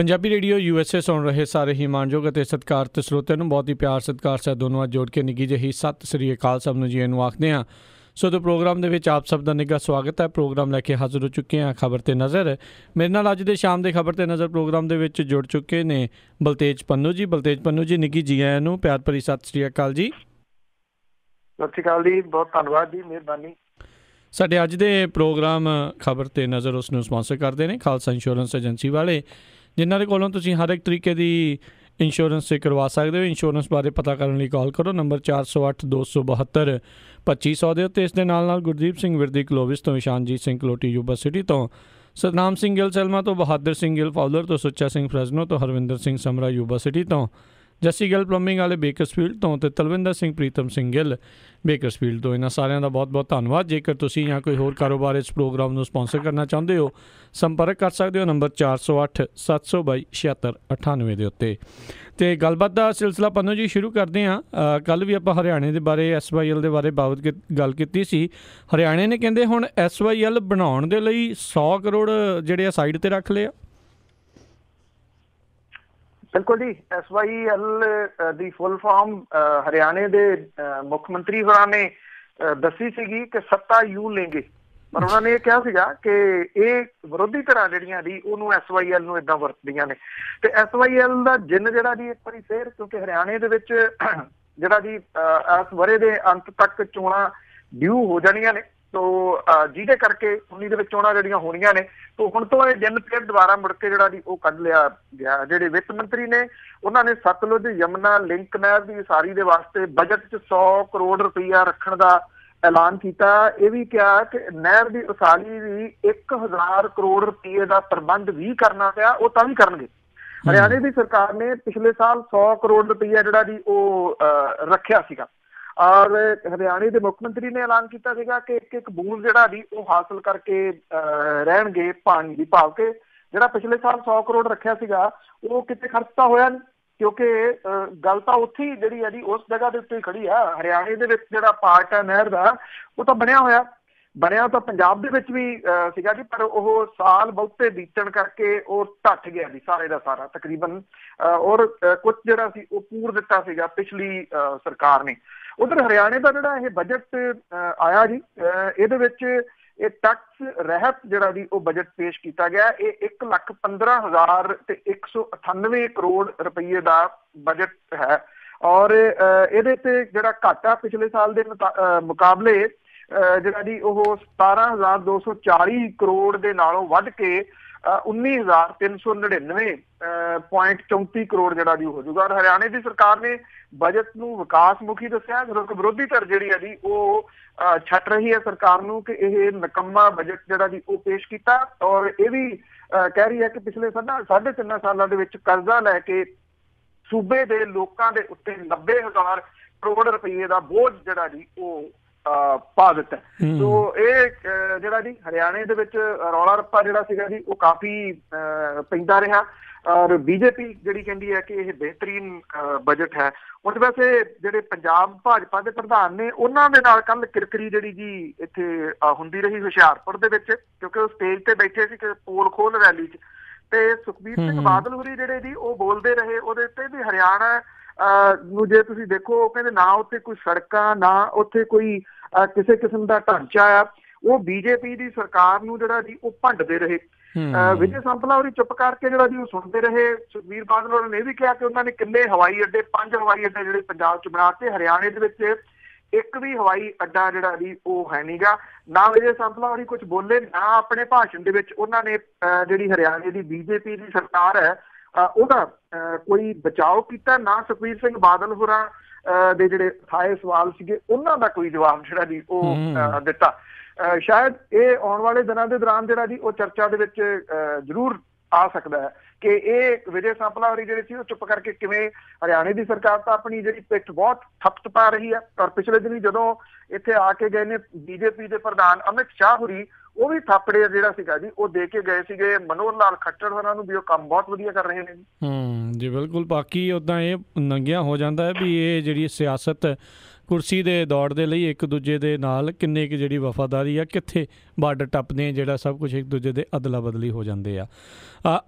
Punjabi radio USA ਸੁਣ ਰਹੇ ਸਾਰੇ ਹੀ ਮਾਣਯੋਗ ਅਤੇ ਸਤਿਕਾਰਤ ਸਰੋਤਿਆਂ ਨੂੰ ਬਹੁਤ ਹੀ ਪਿਆਰ ਸਤਿਕਾਰ ਸਾਹਿਬ ਦੋਨੋਂ ਜੋੜ ਕੇ ਨਿੱਘੀ ਜਿਹੀ ਸਤਿ ਸ੍ਰੀ ਅਕਾਲ ਸਭ ਨੂੰ ਜੀ ਨੂੰ ਆਖਦੇ ਹਾਂ। ਸੋ ਦੇ ਪ੍ਰੋਗਰਾਮ ਦੇ ਵਿੱਚ ਆਪ ਸਭ ਦਾ ਨਿੱਘਾ ਸਵਾਗਤ ਹੈ। ਪ੍ਰੋਗਰਾਮ ਲੈ ਕੇ ਹਾਜ਼ਰ ਹੋ ਚੁੱਕੇ ਹਾਂ ਖਬਰ 'ਤੇ ਨਜ਼ਰ। ਮੇਰੇ ਨਾਲ ਅੱਜ ਦੇ ਸ਼ਾਮ ਦੇ ਖਬਰ 'ਤੇ ਨਜ਼ਰ ਪ੍ਰੋਗਰਾਮ ਦੇ ਵਿੱਚ ਜੁੜ ਚੁੱਕੇ ਨੇ ਬਲਤੇਜ ਪੰਨੂ ਜੀ। ਬਲਤੇਜ ਪੰਨੂ ਜੀ ਨਿੱਘੀ ਜੀ ਆਇਆਂ ਨੂੰ ਪਿਆਰ ਭਰੀ ਸਤਿ ਸ੍ਰੀ ਅਕਾਲ ਜੀ। ਸਤਿ ਸ਼੍ਰੀ ਅਕਾਲ ਜੀ, ਬਹੁਤ ਧੰਨਵਾਦ ਜੀ, ਮਿਹਰਬਾਨੀ। ਸਾਡੇ ਅੱਜ ਦੇ ਪ੍ਰੋਗਰਾਮ ਖਬਰ 'ਤੇ ਨਜ਼ਰ ਉਸ ਨੂੰ ਸਪਾਂਸਰ ਕਰਦੇ ਨੇ ਖਾਲਸਾ ਇੰਸ਼ੋਰੈਂਸ ਏਜੰਸੀ ਵਾਲੇ, ਜਿਨ੍ਹਾਂ ਦੇ ਕੋਲੋਂ ਤੁਸੀਂ ਹਰ ਇੱਕ ਤਰੀਕੇ ਦੀ ਇੰਸ਼ੋਰੈਂਸ ਕਰਵਾ ਸਕਦੇ ਹੋ। ਇੰਸ਼ੋਰੈਂਸ ਬਾਰੇ ਪਤਾ ਕਰਨ ਲਈ ਕਾਲ ਕਰੋ ਨੰਬਰ 408 272 2500 ਦੇ ਉੱਤੇ। ਇਸ ਦੇ ਨਾਲ ਗੁਰਦੀਪ ਸਿੰਘ ਵਿਰਦੀ ਕਲੋਵਿਸ ਤੋਂ, ਇਸ਼ਾਨਜੀਤ ਸਿੰਘ ਕਲੋਟੀ ਯੂਬਾ ਸਿਟੀ ਤੋਂ, ਸਤਨਾਮ ਸਿੰਘ ਗਿੱਲ ਸੈਲਮਾ ਤੋਂ, ਬਹਾਦਰ ਸਿੰਘ ਗਿੱਲ ਫਾਊਲਰ ਤੋਂ, ਸੁੱਚਾ ਸਿੰਘ ਫਰੈਜ਼ਨੋ ਤੋਂ, ਹਰਵਿੰਦਰ ਸਿੰਘ ਸਮਰਾ ਯੂਬਾ ਸਿਟੀ ਤੋਂ, ਜੱਸੀ ਗਿੱਲ ਪਲੰਬਿੰਗ ਵਾਲੇ ਬੇਕਰਸਫੀਲਡ ਤੋਂ ਅਤੇ ਤਲਵਿੰਦਰ ਸਿੰਘ ਪ੍ਰੀਤਮ ਸਿੰਘ ਗਿੱਲ ਬੇਕਰਸਫੀਲਡ ਤੋਂ। ਇਹਨਾਂ ਸਾਰਿਆਂ ਦਾ ਬਹੁਤ ਬਹੁਤ ਧੰਨਵਾਦ। ਜੇਕਰ ਤੁਸੀਂ ਜਾਂ ਕੋਈ ਹੋਰ ਕਾਰੋਬਾਰ ਇਸ ਪ੍ਰੋਗਰਾਮ ਨੂੰ ਸਪਾਂਸਰ ਕਰਨਾ ਚਾਹੁੰਦੇ ਹੋ, ਸੰਪਰਕ ਕਰ ਸਕਦੇ ਹੋ ਨੰਬਰ 408 722 7698 ਦੇ ਉੱਤੇ। ਅਤੇ ਗੱਲਬਾਤ ਦਾ ਸਿਲਸਿਲਾ ਪੰਨੂ ਜੀ ਸ਼ੁਰੂ ਕਰਦੇ ਹਾਂ। ਕੱਲ੍ਹ ਵੀ ਆਪਾਂ ਹਰਿਆਣੇ ਦੇ ਬਾਰੇ SYL ਦੇ ਬਾਰੇ ਬਾਬਤ ਗੱਲ ਕੀਤੀ ਸੀ। ਹਰਿਆਣੇ ਨੇ ਕਹਿੰਦੇ ਹੁਣ SYL ਬਣਾਉਣ ਦੇ ਲਈ 100 ਕਰੋੜ ਜਿਹੜੇ ਆ ਸਾਈਡ 'ਤੇ ਰੱਖ ਲਏ ਆ। ਬਿਲਕੁਲ ਜੀ, SYL ਦੀ ਫੁੱਲ ਫਾਰਮ ਹਰਿਆਣੇ ਦੇ ਮੁੱਖ ਮੰਤਰੀ ਹੋਰਾਂ ਨੇ ਦੱਸੀ ਸੀਗੀ ਕਿ ਸੱਤਾ ਯੂ ਲੈਂਗੇ, ਪਰ ਉਹਨਾਂ ਨੇ ਇਹ ਕਿਹਾ ਸੀਗਾ ਕਿ ਇਹ ਵਿਰੋਧੀ ਧਿਰਾਂ ਜਿਹੜੀਆਂ ਜੀ ਉਹਨੂੰ SYL ਨੂੰ ਏਦਾਂ ਵਰਤਦੀਆਂ ਨੇ। ਤੇ SYL ਦਾ ਜਿੰਨ ਜਿਹੜਾ ਜੀ ਇੱਕ ਵਾਰੀ ਫੇਰ, ਕਿਉਂਕਿ ਹਰਿਆਣੇ ਦੇ ਵਿੱਚ ਜਿਹੜਾ ਜੀ ਇਸ ਵਰ੍ਹੇ ਦੇ ਅੰਤ ਤੱਕ ਚੋਣਾਂ ਡਿਊ ਹੋ ਜਾਣੀਆਂ ਨੇ, ਤੋ ਜਿਹਦੇ ਕਰਕੇ 19 ਦੇ ਵਿੱਚ ਚੋਣਾਂ ਜਿਹੜੀਆਂ ਹੋਣੀਆਂ ਨੇ, ਤੋ ਹੁਣ ਤੋਂ ਇਹ ਜਿੰਨ ਫਿਰ ਦੁਬਾਰਾ ਮੁੜ ਕੇ ਜਿਹੜਾ ਜੀ ਉਹ ਕੱਢ ਲਿਆ ਗਿਆ। ਜਿਹੜੇ ਵਿੱਤ ਮੰਤਰੀ ਨੇ ਉਹਨਾਂ ਨੇ ਸਤਲੁਜ ਯਮੁਨਾ ਲਿੰਕ ਨਹਿਰ ਦੀ ਉਸਾਰੀ ਦੇ ਵਾਸਤੇ ਬਜਟ 'ਚ 100 ਕਰੋੜ ਰੁਪਈਆ ਰੱਖਣ ਦਾ ਐਲਾਨ ਕੀਤਾ। ਇਹ ਵੀ ਕਿਹਾ ਕਿ ਨਹਿਰ ਦੀ ਉਸਾਰੀ ਵੀ 1000 ਕਰੋੜ ਰੁਪਈਏ ਦਾ ਪ੍ਰਬੰਧ ਵੀ ਕਰਨਾ ਪਿਆ, ਉਹ ਤਾਂ ਵੀ ਕਰਨਗੇ। ਹਰਿਆਣੇ ਦੀ ਸਰਕਾਰ ਨੇ ਪਿਛਲੇ ਸਾਲ 100 ਕਰੋੜ ਰੁਪਈਆ ਜਿਹੜਾ ਜੀ ਉਹ ਰੱਖਿਆ ਸੀਗਾ, ਔਰ ਹਰਿਆਣੇ ਦੇ ਮੁੱਖ ਮੰਤਰੀ ਨੇ ਐਲਾਨ ਕੀਤਾ ਸੀਗਾ ਕਿ ਇੱਕ ਬੂੰਦ ਜਿਹੜਾ ਜੀ ਉਹ ਹਾਸਲ ਕਰਕੇ ਰਹਿਣਗੇ ਪਾਣੀ ਦੀ, ਭਾਵ ਕਿ ਜਿਹੜਾ ਪਿਛਲੇ ਸਾਲ 100 ਕਰੋੜ ਰੱਖਿਆ ਸੀਗਾ ਉਹ ਕਿਤੇ ਖਰਚ ਤਾਂ ਹੋਇਆ ਨਹੀਂ, ਕਿਉਂਕਿ ਗੱਲ ਤਾਂ ਉੱਥੇ ਹੀ ਜਿਹੜੀ ਹੈ ਜੀ ਉਸ ਜਗ੍ਹਾ ਦੇ ਉੱਤੇ ਹੀ ਖੜੀ ਆ। ਹਰਿਆਣੇ ਦੇ ਵਿੱਚ ਜਿਹੜਾ ਪਾਰਟ ਹੈ ਨਹਿਰ ਦਾ ਉਹ ਤਾਂ ਬਣਿਆ ਤਾਂ ਪੰਜਾਬ ਦੇ ਵਿੱਚ ਵੀ ਸੀਗਾ ਜੀ, ਪਰ ਉਹ ਸਾਲ ਬਹੁਤੇ ਬੀਤਣ ਕਰਕੇ ਉਹ ਢੱਠ ਗਿਆ ਜੀ ਸਾਰੇ ਦਾ ਸਾਰਾ ਤਕਰੀਬਨ, ਔਰ ਕੁਛ ਜਿਹੜਾ ਸੀ ਉਹ ਪੂਰ ਦਿੱਤਾ ਸੀਗਾ ਪਿਛਲੀ ਸਰਕਾਰ ਨੇ। ਉਧਰ ਹਰਿਆਣੇ ਦਾ ਜਿਹੜਾ ਇਹ ਬਜਟ ਆਇਆ ਜੀ, ਇਹਦੇ ਵਿੱਚ ਇਹ ਟੈਕਸ ਰਹਿਤ ਜਿਹੜਾ ਜੀ ਉਹ ਬਜਟ ਪੇਸ਼ ਕੀਤਾ ਗਿਆ। ਇਹ 1,15,198 ਕਰੋੜ ਰੁਪਈਏ ਦਾ ਬਜਟ ਹੈ, ਔਰ ਇਹਦੇ ਤੇ ਜਿਹੜਾ ਘਾਟਾ ਪਿਛਲੇ ਸਾਲ ਦੇ ਮੁਕਾਬਲੇ ਜਿਹੜਾ ਜੀ ਉਹ 17,240 ਕਰੋੜ ਦੇ ਨਾਲੋਂ ਵੱਧ ਕੇ 19,399.34 ਕਰੋੜ ਜਿਹੜਾ ਜੀ ਹੋ ਜਾਊਗਾ। ਔਰ ਹਰਿਆਣੇ ਦੀ ਸਰਕਾਰ ਨੇ ਬਜਟ ਨੂੰ ਵਿਕਾਸ ਮੁਖੀ ਦੱਸਿਆ, ਜਦੋਂ ਕਿ ਵਿਰੋਧੀ ਧਿਰ ਜਿਹੜੀ ਹੈ ਜੀ ਉਹ ਛੱਟ ਰਹੀ ਹੈ ਸਰਕਾਰ ਨੂੰ ਕਿ ਇਹ ਨਿਕੰਮਾ ਬਜਟ ਜਿਹੜਾ ਜੀ ਉਹ ਪੇਸ਼ ਕੀਤਾ, ਔਰ ਇਹ ਵੀ ਕਹਿ ਰਹੀ ਹੈ ਕਿ ਪਿਛਲੇ 3.5 ਸਾਲਾਂ ਦੇ ਵਿੱਚ ਕਰਜ਼ਾ ਲੈ ਕੇ ਸੂਬੇ ਦੇ ਲੋਕਾਂ ਦੇ ਉੱਤੇ 90,000 ਕਰੋੜ ਰੁਪਈਏ ਦਾ ਬੋਝ ਜਿਹੜਾ ਜੀ ਉਹ ਪਾ ਦਿੱਤਾ। ਸੋ ਇਹ ਜਿਹੜਾ ਜੀ ਹਰਿਆਣੇ ਦੇ ਵਿੱਚ ਰੌਲਾ ਰੱਪਾ ਜਿਹੜਾ ਸੀਗਾ ਜੀ ਉਹ ਕਾਫੀ ਪੈਂਦਾ ਰਿਹਾ, ਔਰ BJP ਜਿਹੜੀ ਕਹਿੰਦੀ ਹੈ ਕਿ ਇਹ ਬਿਹਤਰੀਨ ਬਜਟ ਹੈ। ਹੁਣ ਵੈਸੇ ਜਿਹੜੇ ਪੰਜਾਬ ਭਾਜਪਾ ਦੇ ਪ੍ਰਧਾਨ ਨੇ ਉਹਨਾਂ ਦੇ ਨਾਲ ਕੱਲ ਕਿਰਕਰੀ ਜਿਹੜੀ ਜੀ ਇੱਥੇ ਹੁੰਦੀ ਰਹੀ ਹੁਸ਼ਿਆਰਪੁਰ ਦੇ ਵਿੱਚ, ਕਿਉਂਕਿ ਉਹ ਸਟੇਜ ਤੇ ਬੈਠੇ ਸੀ ਕਿ ਪੋਲ ਖੋਲ ਰੈਲੀ 'ਚ, ਤੇ ਸੁਖਬੀਰ ਸਿੰਘ ਬਾਦਲ ਹੋਰੀ ਜਿਹੜੇ ਜੀ ਉਹ ਬੋਲਦੇ ਰਹੇ ਉਹਦੇ ਉੱਤੇ ਵੀ ਹਰਿਆਣਾ ਨੂੰ ਜੇ ਤੁਸੀਂ ਦੇਖੋ, ਉਹ ਕਹਿੰਦੇ ਨਾ ਉੱਥੇ ਕੋਈ ਸੜਕਾਂ, ਨਾ ਉੱਥੇ ਕੋਈ ਕਿਸੇ ਕਿਸਮ ਦਾ ਢਾਂਚਾ ਆ। ਉਹ BJP ਦੀ ਸਰਕਾਰ ਨੂੰ ਜਿਹੜਾ ਜੀ ਉਹ ਭੰਡਦੇ ਰਹੇ। ਵਿਜੇ ਸੰਪਲਾ ਹੋਰੀ ਚੁੱਪ ਕਰਕੇ ਜਿਹੜਾ ਜੀ ਉਹ ਸੁਣਦੇ ਰਹੇ। ਸੁਖਬੀਰ ਬਾਦਲ ਹੋਰਾਂ ਨੇ ਇਹ ਵੀ ਕਿਹਾ ਕਿ ਉਹਨਾਂ ਨੇ ਕਿੰਨੇ ਹਵਾਈ ਅੱਡੇ, 5 ਹਵਾਈ ਅੱਡੇ ਜਿਹੜੇ ਪੰਜਾਬ 'ਚ ਬਣਾਤੇ, ਹਰਿਆਣੇ ਦੇ ਵਿੱਚ ਇੱਕ ਵੀ ਹਵਾਈ ਅੱਡਾ ਜਿਹੜਾ ਜੀ ਉਹ ਹੈ ਨੀਗਾ। ਨਾ ਵਿਜੇ ਸੰਪਲਾ ਹੋਰੀ ਕੁਝ ਬੋਲੇ, ਨਾ ਆਪਣੇ ਭਾਸ਼ਣ ਦੇ ਵਿੱਚ ਉਹਨਾਂ ਨੇ ਜਿਹੜੀ ਹਰਿਆਣੇ ਦੀ BJP ਦੀ ਸਰਕਾਰ ਹੈ ਉਹਦਾ ਕੋਈ ਬਚਾਓ ਕੀਤਾ, ਨਾ ਸੁਖਬੀਰ ਸਿੰਘ ਬਾਦਲ ਹੋਰਾਂ ਦੇ ਜਿਹੜੇ ਉਠਾਏ ਸਵਾਲ ਸੀਗੇ ਉਹਨਾਂ ਦਾ ਕੋਈ ਜਵਾਬ ਜਿਹੜਾ ਜੀ ਉਹ ਦਿੱਤਾ। ਸ਼ਾਇਦ ਇਹ ਆਉਣ ਵਾਲੇ ਦਿਨਾਂ ਦੇ ਦੌਰਾਨ ਜਿਹੜਾ ਜੀ ਉਹ ਚਰਚਾ ਦੇ ਵਿੱਚ ਜ਼ਰੂਰ ਆ ਸਕਦਾ ਹੈ ਕਿ ਇਹ ਵਿਜੇ ਸੰਪਲਾ ਹੋਰੀ ਜਿਹੜੇ ਸੀ ਉਹ ਚੁੱਪ ਕਰਕੇ ਕਿਵੇਂ, ਹਰਿਆਣੇ ਦੀ ਸਰਕਾਰ ਤਾਂ ਆਪਣੀ ਜਿਹੜੀ ਪਿੱਠ ਬਹੁਤ ਥਪਥਪਾ ਰਹੀ ਹੈ। ਔਰ ਪਿਛਲੇ ਦਿਨੀ ਜਦੋਂ ਇੱਥੇ ਆ ਕੇ ਗਏ ਨੇ BJP ਦੇ ਪ੍ਰਧਾਨ ਅਮਿਤ ਸ਼ਾਹ ਹੋਰੀ, ਉਹ ਵੀ ਥਾਪੜੇ ਜਿਹੜਾ ਸੀਗਾ ਜੀ ਉਹ ਦੇ ਕੇ ਗਏ ਸੀਗੇ ਮਨੋਹਰ ਲਾਲ ਖੱਟੜ ਹੋਰਾਂ ਨੂੰ ਵੀ ਉਹ ਕੰਮ ਬਹੁਤ ਵਧੀਆ ਕਰ ਰਹੇ ਨੇ ਜੀ ਬਿਲਕੁਲ। ਬਾਕੀ ਉੱਦਾਂ ਇਹ ਨੰਗਿਆ ਹੋ ਜਾਂਦਾ ਹੈ ਵੀ ਇਹ ਜਿਹੜੀ ਸਿਆਸਤ ਕੁਰਸੀ ਦੇ ਦੌੜ ਦੇ ਲਈ ਇੱਕ ਦੂਜੇ ਦੇ ਨਾਲ ਕਿੰਨੇ ਕੁ ਜਿਹੜੀ ਵਫਾਦਾਰੀ ਆ, ਕਿੱਥੇ ਬਾਰਡਰ ਟੱਪਦੇ ਆ, ਜਿਹੜਾ ਸਭ ਕੁਛ ਇੱਕ ਦੂਜੇ ਦੇ ਅਦਲਾ ਬਦਲੀ ਹੋ ਜਾਂਦੇ ਆ।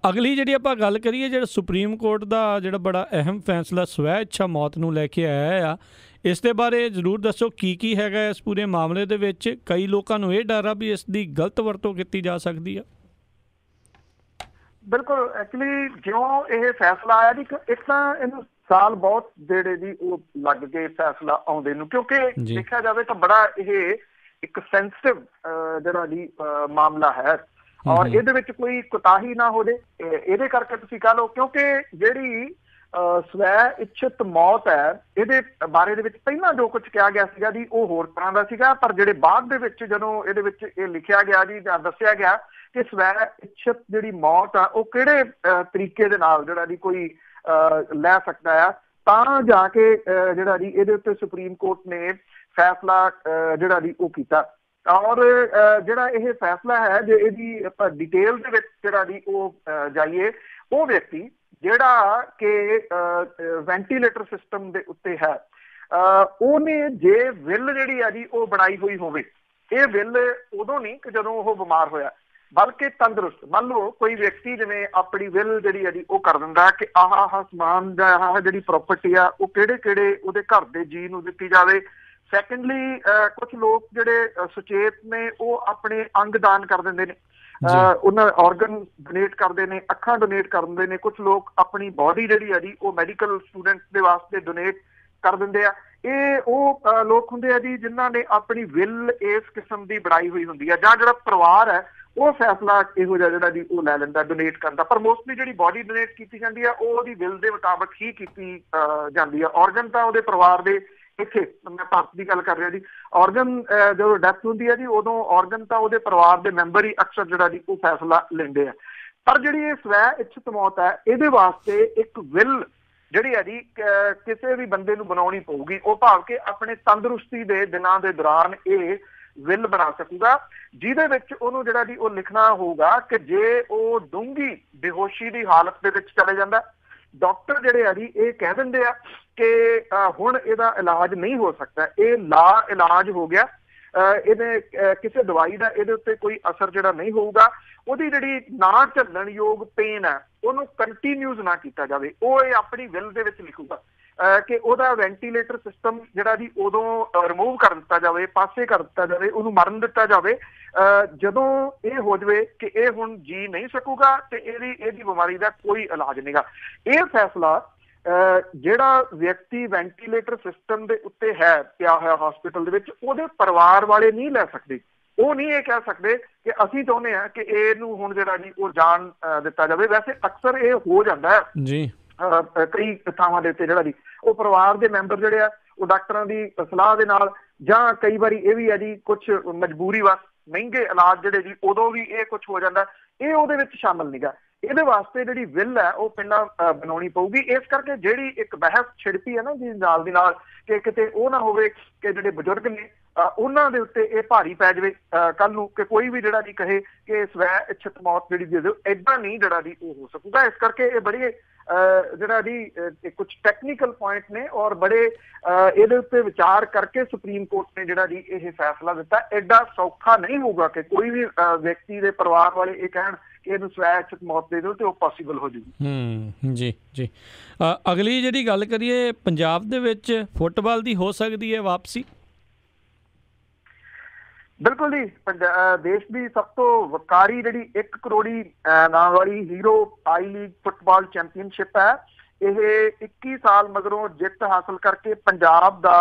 ਅਗਲੀ ਜਿਹੜੀ ਆਪਾਂ ਗੱਲ ਕਰੀਏ, ਜਿਹੜਾ ਸੁਪਰੀਮ ਕੋਰਟ ਦਾ ਜਿਹੜਾ ਬੜਾ ਅਹਿਮ ਫੈਸਲਾ ਸਵੈ ਇੱਛਾ ਮੌਤ ਨੂੰ ਲੈ ਕੇ ਆਇਆ ਆ, ਇਸ ਦੇ ਬਾਰੇ ਜ਼ਰੂਰ ਦੱਸੋ ਕੀ ਹੈਗਾ ਇਸ ਪੂਰੇ ਮਾਮਲੇ ਦੇ ਵਿੱਚ। ਕਈ ਲੋਕਾਂ ਨੂੰ ਇਹ ਡਰ ਆ ਵੀ ਇਸ ਦੀ ਗਲਤ ਵਰਤੋਂ ਕੀਤੀ ਜਾ ਸਕਦੀ ਆ। ਬਿਲਕੁਲ, ਐਕਚੁਅਲੀ ਜਿਉਂ ਇਹ ਫੈਸਲਾ ਆਇਆ ਜੀ, ਇੱਕ ਤਾਂ ਇਹਨੂੰ ਸਾਲ ਬਹੁਤ ਜਿਹੜੇ ਜੀ ਉਹ ਲੱਗ ਗਏ ਫੈਸਲਾ ਆਉਂਦੇ ਨੂੰ, ਕਿਉਂਕਿ ਦੇਖਿਆ ਜਾਵੇ ਤਾਂ ਬੜਾ ਇਹ ਇੱਕ ਸੈਂਸਿਟਿਵ ਜਿਹੜਾ ਜੀ ਮਾਮਲਾ ਹੈ ਔਰ ਇਹਦੇ ਵਿੱਚ ਕੋਈ ਕੁਤਾਹੀ ਨਾ ਹੋ ਜੇ, ਇਹਦੇ ਕਰਕੇ ਤੁਸੀਂ ਕਹ ਲਓ। ਕਿਉਂਕਿ ਜਿਹੜੀ ਸਵੈ ਇੱਛਤ ਮੌਤ ਹੈ, ਇਹਦੇ ਬਾਰੇ ਦੇ ਵਿੱਚ ਪਹਿਲਾਂ ਜੋ ਕੁਝ ਕਿਹਾ ਗਿਆ ਸੀਗਾ ਜੀ ਉਹ ਹੋਰ ਤਰ੍ਹਾਂ ਦਾ ਸੀਗਾ, ਪਰ ਜਿਹੜੇ ਬਾਅਦ ਦੇ ਵਿੱਚ ਜਦੋਂ ਇਹਦੇ ਵਿੱਚ ਇਹ ਲਿਖਿਆ ਗਿਆ ਜੀ ਜਾਂ ਦੱਸਿਆ ਗਿਆ ਕਿ ਸਵੈ ਇੱਛਤ ਜਿਹੜੀ ਮੌਤ ਆ ਉਹ ਕਿਹੜੇ ਤਰੀਕੇ ਦੇ ਨਾਲ ਜਿਹੜਾ ਜੀ ਕੋਈ ਲੈ ਸਕਦਾ ਆ, ਤਾਂ ਜਾ ਕੇ ਜਿਹੜਾ ਜੀ ਇਹਦੇ ਉੱਤੇ ਸੁਪਰੀਮ ਕੋਰਟ ਨੇ ਫੈਸਲਾ ਜਿਹੜਾ ਜੀ ਉਹ ਕੀਤਾ। ਔਰ ਜਿਹੜਾ ਇਹ ਫੈਸਲਾ ਹੈ, ਜੇ ਇਹਦੀ ਆਪਾਂ ਡਿਟੇਲ ਦੇ ਵਿੱਚ ਜਿਹੜਾ ਜੀ ਉਹ ਜਾਈਏ, ਉਹ ਵਿਅਕਤੀ ਜਿਹੜਾ ਕਿ ਵੈਂਟੀਲੇਟਰ ਸਿਸਟਮ ਦੇ ਉੱਤੇ ਹੈ, ਉਹਨੇ ਜੇ ਵਿਲ ਜਿਹੜੀ ਆ ਜੀ ਉਹ ਬਣਾਈ ਹੋਈ ਹੋਵੇ, ਇਹ ਵਿਲ ਉਦੋਂ ਨਹੀਂ ਕਿ ਜਦੋਂ ਉਹ ਬਿਮਾਰ ਹੋਇਆ, ਬਲਕਿ ਤੰਦਰੁਸਤ। ਮੰਨ ਲਓ ਕੋਈ ਵਿਅਕਤੀ ਜਿਵੇਂ ਆਪਣੀ ਵਿਲ ਜਿਹੜੀ ਆ ਜੀ ਉਹ ਕਰ ਦਿੰਦਾ ਕਿ ਆਹ ਸਮਾਨ ਜਾਂ ਆਹ ਜਿਹੜੀ ਪ੍ਰਾਪਰਟੀ ਆ ਉਹ ਕਿਹੜੇ ਉਹਦੇ ਘਰ ਦੇ ਜੀਅ ਨੂੰ ਦਿੱਤੀ ਜਾਵੇ। ਸੈਕੰਡਲੀ, ਕੁਝ ਲੋਕ ਜਿਹੜੇ ਸੁਚੇਤ ਨੇ ਉਹ ਆਪਣੇ ਅੰਗ ਦਾਨ ਕਰ ਦਿੰਦੇ ਨੇ, ਉਹਨਾਂ ਔਰਗਨ ਡੋਨੇਟ ਕਰਦੇ ਨੇ, ਅੱਖਾਂ ਡੋਨੇਟ ਕਰ ਦਿੰਦੇ ਨੇ। ਕੁਝ ਲੋਕ ਆਪਣੀ ਬੋਡੀ ਜਿਹੜੀ ਆ ਜੀ ਉਹ ਮੈਡੀਕਲ ਸਟੂਡੈਂਟਸ ਦੇ ਵਾਸਤੇ ਡੋਨੇਟ ਕਰ ਦਿੰਦੇ ਆ। ਇਹ ਉਹ ਲੋਕ ਹੁੰਦੇ ਆ ਜੀ ਜਿਨ੍ਹਾਂ ਨੇ ਆਪਣੀ ਵਿਲ ਇਸ ਕਿਸਮ ਦੀ ਬਣਾਈ ਹੋਈ ਹੁੰਦੀ ਆ, ਜਾਂ ਜਿਹੜਾ ਪਰਿਵਾਰ ਹੈ ਉਹ ਫੈਸਲਾ ਇਹੋ ਜਿਹਾ ਜਿਹੜਾ ਜੀ ਉਹ ਲੈ ਲੈਂਦਾ ਡੋਨੇਟ ਕਰਨ ਦਾ। ਪਰ ਮੋਸਟਲੀ ਜਿਹੜੀ ਬੋਡੀ ਡੋਨੇਟ ਕੀਤੀ ਜਾਂਦੀ ਆ ਉਹ ਉਹਦੀ ਵਿਲ ਦੇ ਮੁਤਾਬਕ ਹੀ ਕੀਤੀ ਜਾਂਦੀ ਆ। ਔਰਗਨ ਤਾਂ ਉਹਦੇ ਪਰਿਵਾਰ ਦੇ, ਇੱਥੇ ਮੈਂ ਭਾਰਤ ਦੀ ਗੱਲ ਕਰ ਰਿਹਾ ਜੀ, ਔਰਗਨ ਜਦੋਂ ਡੈਥ ਹੁੰਦੀ ਹੈ ਜੀ ਉਦੋਂ ਔਰਗਨ ਤਾਂ ਉਹਦੇ ਪਰਿਵਾਰ ਦੇ ਮੈਂਬਰ ਹੀ ਅਕਸਰ ਜਿਹੜਾ ਜੀ ਉਹ ਫੈਸਲਾ ਲੈਂਦੇ ਆ। ਪਰ ਜਿਹੜੀ ਇਹ ਸਵੈ ਇੱਛਤ ਮੌਤ ਹੈ, ਇਹਦੇ ਵਾਸਤੇ ਇੱਕ ਵਿਲ ਜਿਹੜੀ ਹੈ ਜੀ ਕਿਸੇ ਵੀ ਬੰਦੇ ਨੂੰ ਬਣਾਉਣੀ ਪਊਗੀ। ਉਹ ਭਾਵ ਕਿ ਆਪਣੇ ਤੰਦਰੁਸਤੀ ਦੇ ਦਿਨਾਂ ਦੇ ਦੌਰਾਨ ਇਹ ਵਿਲ ਬਣਾ ਸਕੂਗਾ, ਜਿਹਦੇ ਵਿੱਚ ਉਹਨੂੰ ਜਿਹੜਾ ਜੀ ਉਹ ਲਿਖਣਾ ਹੋਊਗਾ ਕਿ ਜੇ ਉਹ ਡੂੰਘੀ ਬੇਹੋਸ਼ੀ ਦੀ ਹਾਲਤ ਦੇ ਵਿੱਚ ਚਲੇ ਜਾਂਦਾ, ਡਾਕਟਰ ਜਿਹੜੇ ਆ ਜੀ ਇਹ ਕਹਿ ਦਿੰਦੇ ਆ ਕਿ ਹੁਣ ਇਹਦਾ ਇਲਾਜ ਨਹੀਂ ਹੋ ਸਕਦਾ, ਇਹ ਲਾ ਇਲਾਜ ਹੋ ਗਿਆ, ਇਹਦੇ ਕਿਸੇ ਦਵਾਈ ਦਾ ਇਹਦੇ ਉੱਤੇ ਕੋਈ ਅਸਰ ਜਿਹੜਾ ਨਹੀਂ ਹੋਊਗਾ, ਉਹਦੀ ਜਿਹੜੀ ਨਾ ਝੱਲਣਯੋਗ ਪੇਨ ਹੈ ਉਹਨੂੰ ਕੰਟੀਨਿਊਸ ਨਾ ਕੀਤਾ ਜਾਵੇ, ਉਹ ਇਹ ਆਪਣੀ ਵਿਲ ਦੇ ਵਿੱਚ ਲਿਖੂਗਾ ਕਿ ਉਹਦਾ ਵੈਂਟੀਲੇਟਰ ਸਿਸਟਮ ਜਿਹੜਾ ਜੀ ਉਦੋਂ ਰਿਮੂਵ ਕਰ ਦਿੱਤਾ ਜਾਵੇ, ਪਾਸੇ ਕਰ ਦਿੱਤਾ ਜਾਵੇ, ਉਹਨੂੰ ਮਰਨ ਦਿੱਤਾ ਜਾਵੇ ਜਦੋਂ ਇਹ ਹੋ ਜਾਵੇ ਕਿ ਇਹ ਹੁਣ ਜੀ ਨਹੀਂ ਸਕੂਗਾ ਤੇ ਇਹਦੀ ਬਿਮਾਰੀ ਦਾ ਕੋਈ ਇਲਾਜ ਨਹੀਂਗਾ। ਇਹ ਫੈਸਲਾ ਜਿਹੜਾ ਵਿਅਕਤੀ ਵੈਂਟੀਲੇਟਰ ਸਿਸਟਮ ਦੇ ਉੱਤੇ ਹੈ ਪਿਆ ਹੋਇਆ ਹਸਪੀਟਲ ਦੇ ਵਿੱਚ, ਉਹਦੇ ਪਰਿਵਾਰ ਵਾਲੇ ਨਹੀਂ ਲੈ ਸਕਦੇ। ਉਹ ਨਹੀਂ ਇਹ ਕਹਿ ਸਕਦੇ ਕਿ ਅਸੀਂ ਚਾਹੁੰਦੇ ਹਾਂ ਕਿ ਇਹਨੂੰ ਹੁਣ ਜਿਹੜਾ ਜੀ ਉਹ ਜਾਨ ਦਿੱਤਾ ਜਾਵੇ। ਵੈਸੇ ਅਕਸਰ ਇਹ ਹੋ ਜਾਂਦਾ ਹੈ ਜੀ ਕਈ ਥਾਵਾਂ ਦੇ ਉੱਤੇ, ਜਿਹੜਾ ਜੀ ਉਹ ਪਰਿਵਾਰ ਦੇ ਮੈਂਬਰ ਜਿਹੜੇ ਆ ਉਹ ਡਾਕਟਰਾਂ ਦੀ ਸਲਾਹ ਦੇ ਨਾਲ, ਜਾਂ ਕਈ ਵਾਰੀ ਇਹ ਵੀ ਹੈ ਜੀ ਕੁਝ ਮਜਬੂਰੀ ਵਸ ਮਹਿੰਗੇ ਇਲਾਜ ਜਿਹੜੇ ਜੀ ਉਦੋਂ ਵੀ ਇਹ ਕੁਝ ਹੋ ਜਾਂਦਾ, ਇਹ ਉਹਦੇ ਵਿੱਚ ਸ਼ਾਮਲ ਨਹੀਂਗਾ। ਇਹਦੇ ਵਾਸਤੇ ਜਿਹੜੀ ਵਿਲ ਹੈ ਉਹ ਪਹਿਲਾਂ ਬਣਾਉਣੀ ਪਊਗੀ। ਇਸ ਕਰਕੇ ਜਿਹੜੀ ਇੱਕ ਬਹਿਸ ਛਿੜਪੀ ਹੈ ਨਾ ਜੀ ਨਾਲ ਦੀ ਨਾਲ, ਕਿ ਕਿਤੇ ਉਹ ਨਾ ਹੋਵੇ ਕਿ ਜਿਹੜੇ ਬਜ਼ੁਰਗ ਨੇ ਉਹਨਾਂ ਦੇ ਉੱਤੇ ਇਹ ਭਾਰੀ ਪੈ ਜਾਵੇ ਕੱਲ ਨੂੰ, ਕਿ ਕੋਈ ਵੀ ਜਿਹੜਾ ਜੀ ਕਹੇ ਕਿ ਸਵੈ ਇੱਛਤ ਮੌਤ ਜਿਹੜੀ ਏਦਾਂ ਨਹੀਂ ਜਿਹੜਾ ਜੀ ਉਹ ਹੋ ਸਕੂਗਾ। ਇਸ ਕਰਕੇ ਇਹ ਬੜੀ ਜਿਹੜਾ ਜੀ ਕੁਝ ਟੈਕਨੀਕਲ ਪੁਆਇੰਟ ਨੇ ਔਰ ਬੜੇ ਇਹਦੇ ਉੱਤੇ ਵਿਚਾਰ ਕਰਕੇ ਸੁਪਰੀਮ ਕੋਰਟ ਨੇ ਜਿਹੜਾ ਜੀ ਇਹ ਫੈਸਲਾ ਦਿੱਤਾ। ਐਡਾ ਸੌਖਾ ਨਹੀਂ ਹੋਊਗਾ ਕਿ ਕੋਈ ਵੀ ਵਿਅਕਤੀ ਦੇ ਪਰਿਵਾਰ ਵਾਲੇ ਇਹ ਕਹਿਣ ਕਿ ਇਹਨੂੰ ਸਵੈ ਇੱਛਤ ਮੌਤ ਦੇ ਦਿਓ ਤੇ ਉਹ ਪੋਸੀਬਲ ਹੋ ਜੂਗੀ। ਜੀ ਜੀ। ਅਗਲੀ ਜਿਹੜੀ ਗੱਲ ਕਰੀਏ, ਪੰਜਾਬ ਦੇ ਵਿੱਚ ਫੁੱਟਬਾਲ ਦੀ ਹੋ ਸਕਦੀ ਹੈ ਵਾਪਸੀ? ਬਿਲਕੁਲ ਜੀ। ਦੇਸ਼ ਦੀ ਸਭ ਤੋਂ ਵਕਾਰੀ ਜਿਹੜੀ 1 ਕਰੋੜੀ ਨਾਮ ਵਾਲੀ ਹੀਰੋ ਆਈ ਲੀਗ ਫੁੱਟਬਾਲ ਚੈਂਪੀਅਨਸ਼ਿਪ ਹੈ, ਇਹ 21 ਸਾਲ ਮਗਰੋਂ ਜਿੱਤ ਹਾਸਲ ਕਰਕੇ ਪੰਜਾਬ ਦਾ